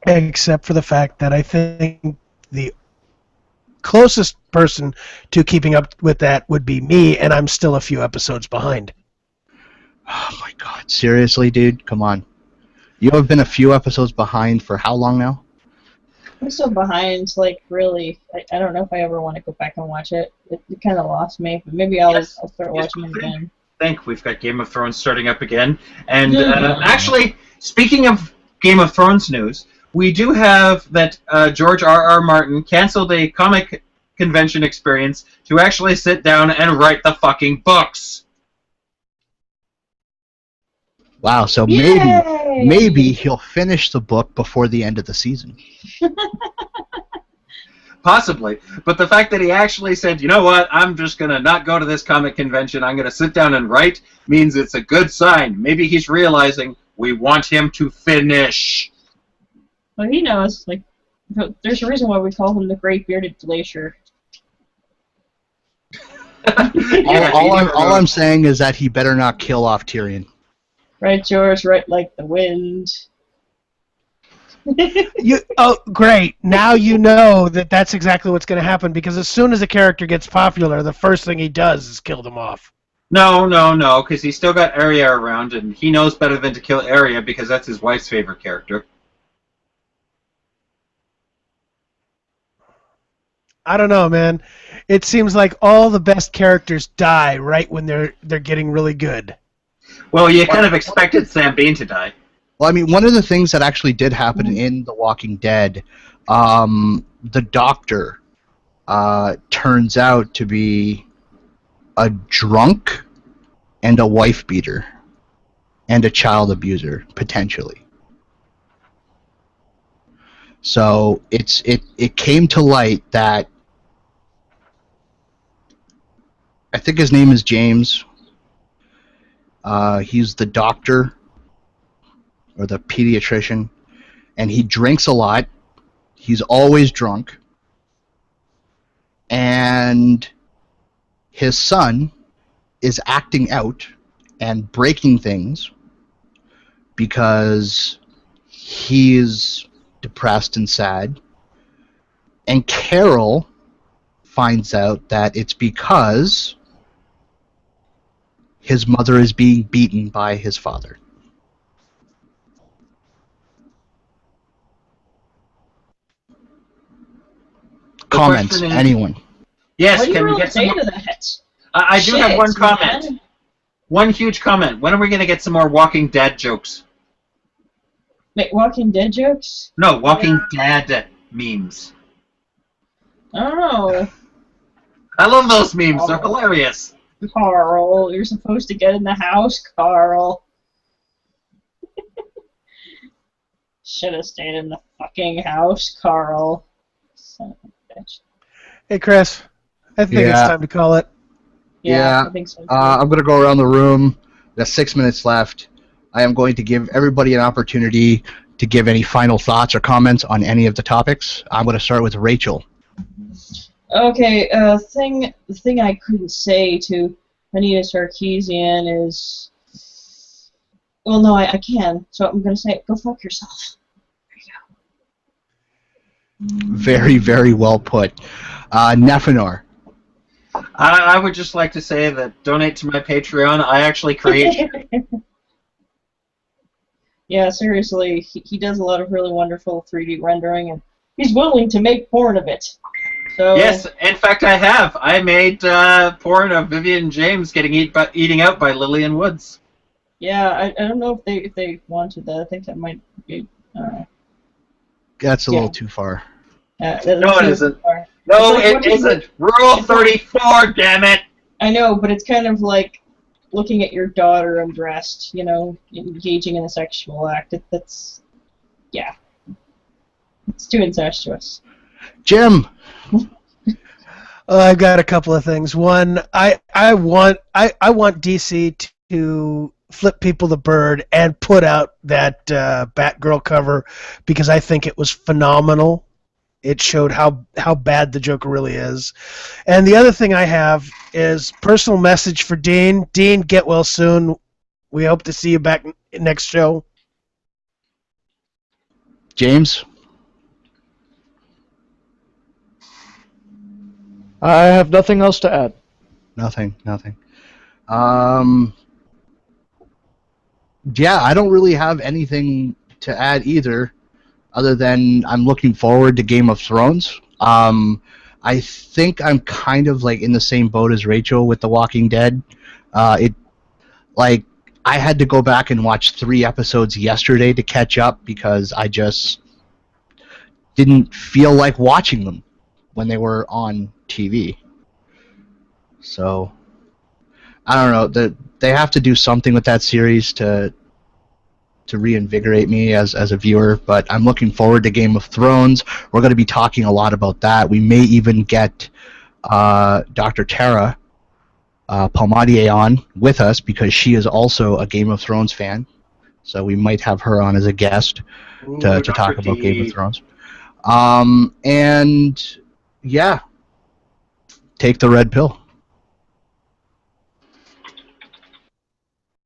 Except for the fact that I think the closest person to keeping up with that would be me, and I'm still a few episodes behind. Oh my god, seriously, dude? Come on. You have been a few episodes behind for how long now? I'm so behind, like, really. I don't know if I ever want to go back and watch it. It kind of lost me, but maybe I'll start watching it again. I think we've got Game of Thrones starting up again. And actually, speaking of Game of Thrones news, we do have that George R.R. Martin canceled a comic convention experience to actually sit down and write the fucking books. Wow, so maybe he'll finish the book before the end of the season. Possibly. But the fact that he actually said, you know what, I'm just going to not go to this comic convention, I'm going to sit down and write, means it's a good sign. Maybe he's realizing we want him to finish. Well, he knows. Like, there's a reason why we call him the Great Bearded Glacier. all I'm saying is that he better not kill off Tyrion. Right, George, right like the wind. Oh, great. Now you know that that's exactly what's going to happen, because as soon as a character gets popular, the first thing he does is kill them off. No, because he's still got Arya around, and he knows better than to kill Arya because that's his wife's favorite character. I don't know, man. It seems like all the best characters die right when they're getting really good. Well, you kind of expected Sam Bean to die. Well, I mean, one of the things that actually did happen in The Walking Dead, the doctor turns out to be a drunk and a wife beater and a child abuser, potentially. So it came to light that I think his name is James. He's the doctor or the pediatrician, and he drinks a lot. He's always drunk. And his son is acting out and breaking things because he's depressed and sad. And Carol finds out that it's because his mother is being beaten by his father. Comments, anyone? Yes, can we get some more? That? I do have one comment. Man. One huge comment. When are we going to get some more Walking Dead jokes? Wait, Walking Dead jokes? No, Walking Dead memes. I don't know. I love those memes. They're hilarious. Carl, you're supposed to get in the house, Carl. Should have stayed in the fucking house, Carl. Son of a bitch. Hey, Chris. I think it's time to call it. Yeah. I think so. I'm going to go around the room. There's 6 minutes left. I am going to give everybody an opportunity to give any final thoughts or comments on any of the topics. I'm going to start with Rachel. Okay, the thing I couldn't say to Anita Sarkeesian is... Well, no, I can, so I'm going to say, go fuck yourself. There you go. Very, very well put. Nefanor. I would just like to say that donate to my Patreon. I actually create... Yeah, seriously, he does a lot of really wonderful 3D rendering, and he's willing to make porn of it. So Yes, in fact, I have. I made porn of Vivian James getting eating out by Lillian Woods. yeah, I don't know if they wanted that. I think that might be. That's a Yeah. little too far. No, it isn't. Far. No, It's like it watching- isn't. Rule 34, damn it! I know, but it's kind of like looking at your daughter undressed, engaging in a sexual act. That's, yeah. It's too incestuous. Jim. I've got a couple of things. One, I want DC to flip people the bird and put out that Batgirl cover because I think it was phenomenal. It showed how bad the Joker really is. And the other thing I have is personal message for Dean. Dean, get well soon. We hope to see you back next show. James. I have nothing else to add. Nothing. Yeah, I don't really have anything to add either, other than I'm looking forward to Game of Thrones. I think I'm kind of like in the same boat as Rachel with The Walking Dead. I had to go back and watch 3 episodes yesterday to catch up because I just didn't feel like watching them when they were on TV. So I don't know. They have to do something with that series to reinvigorate me as a viewer, but I'm looking forward to Game of Thrones. We're going to be talking a lot about that. We may even get Dr. Tara Palmadier on with us because she is also a Game of Thrones fan. So we might have her on as a guest to talk about Game of Thrones. And yeah, take the red pill.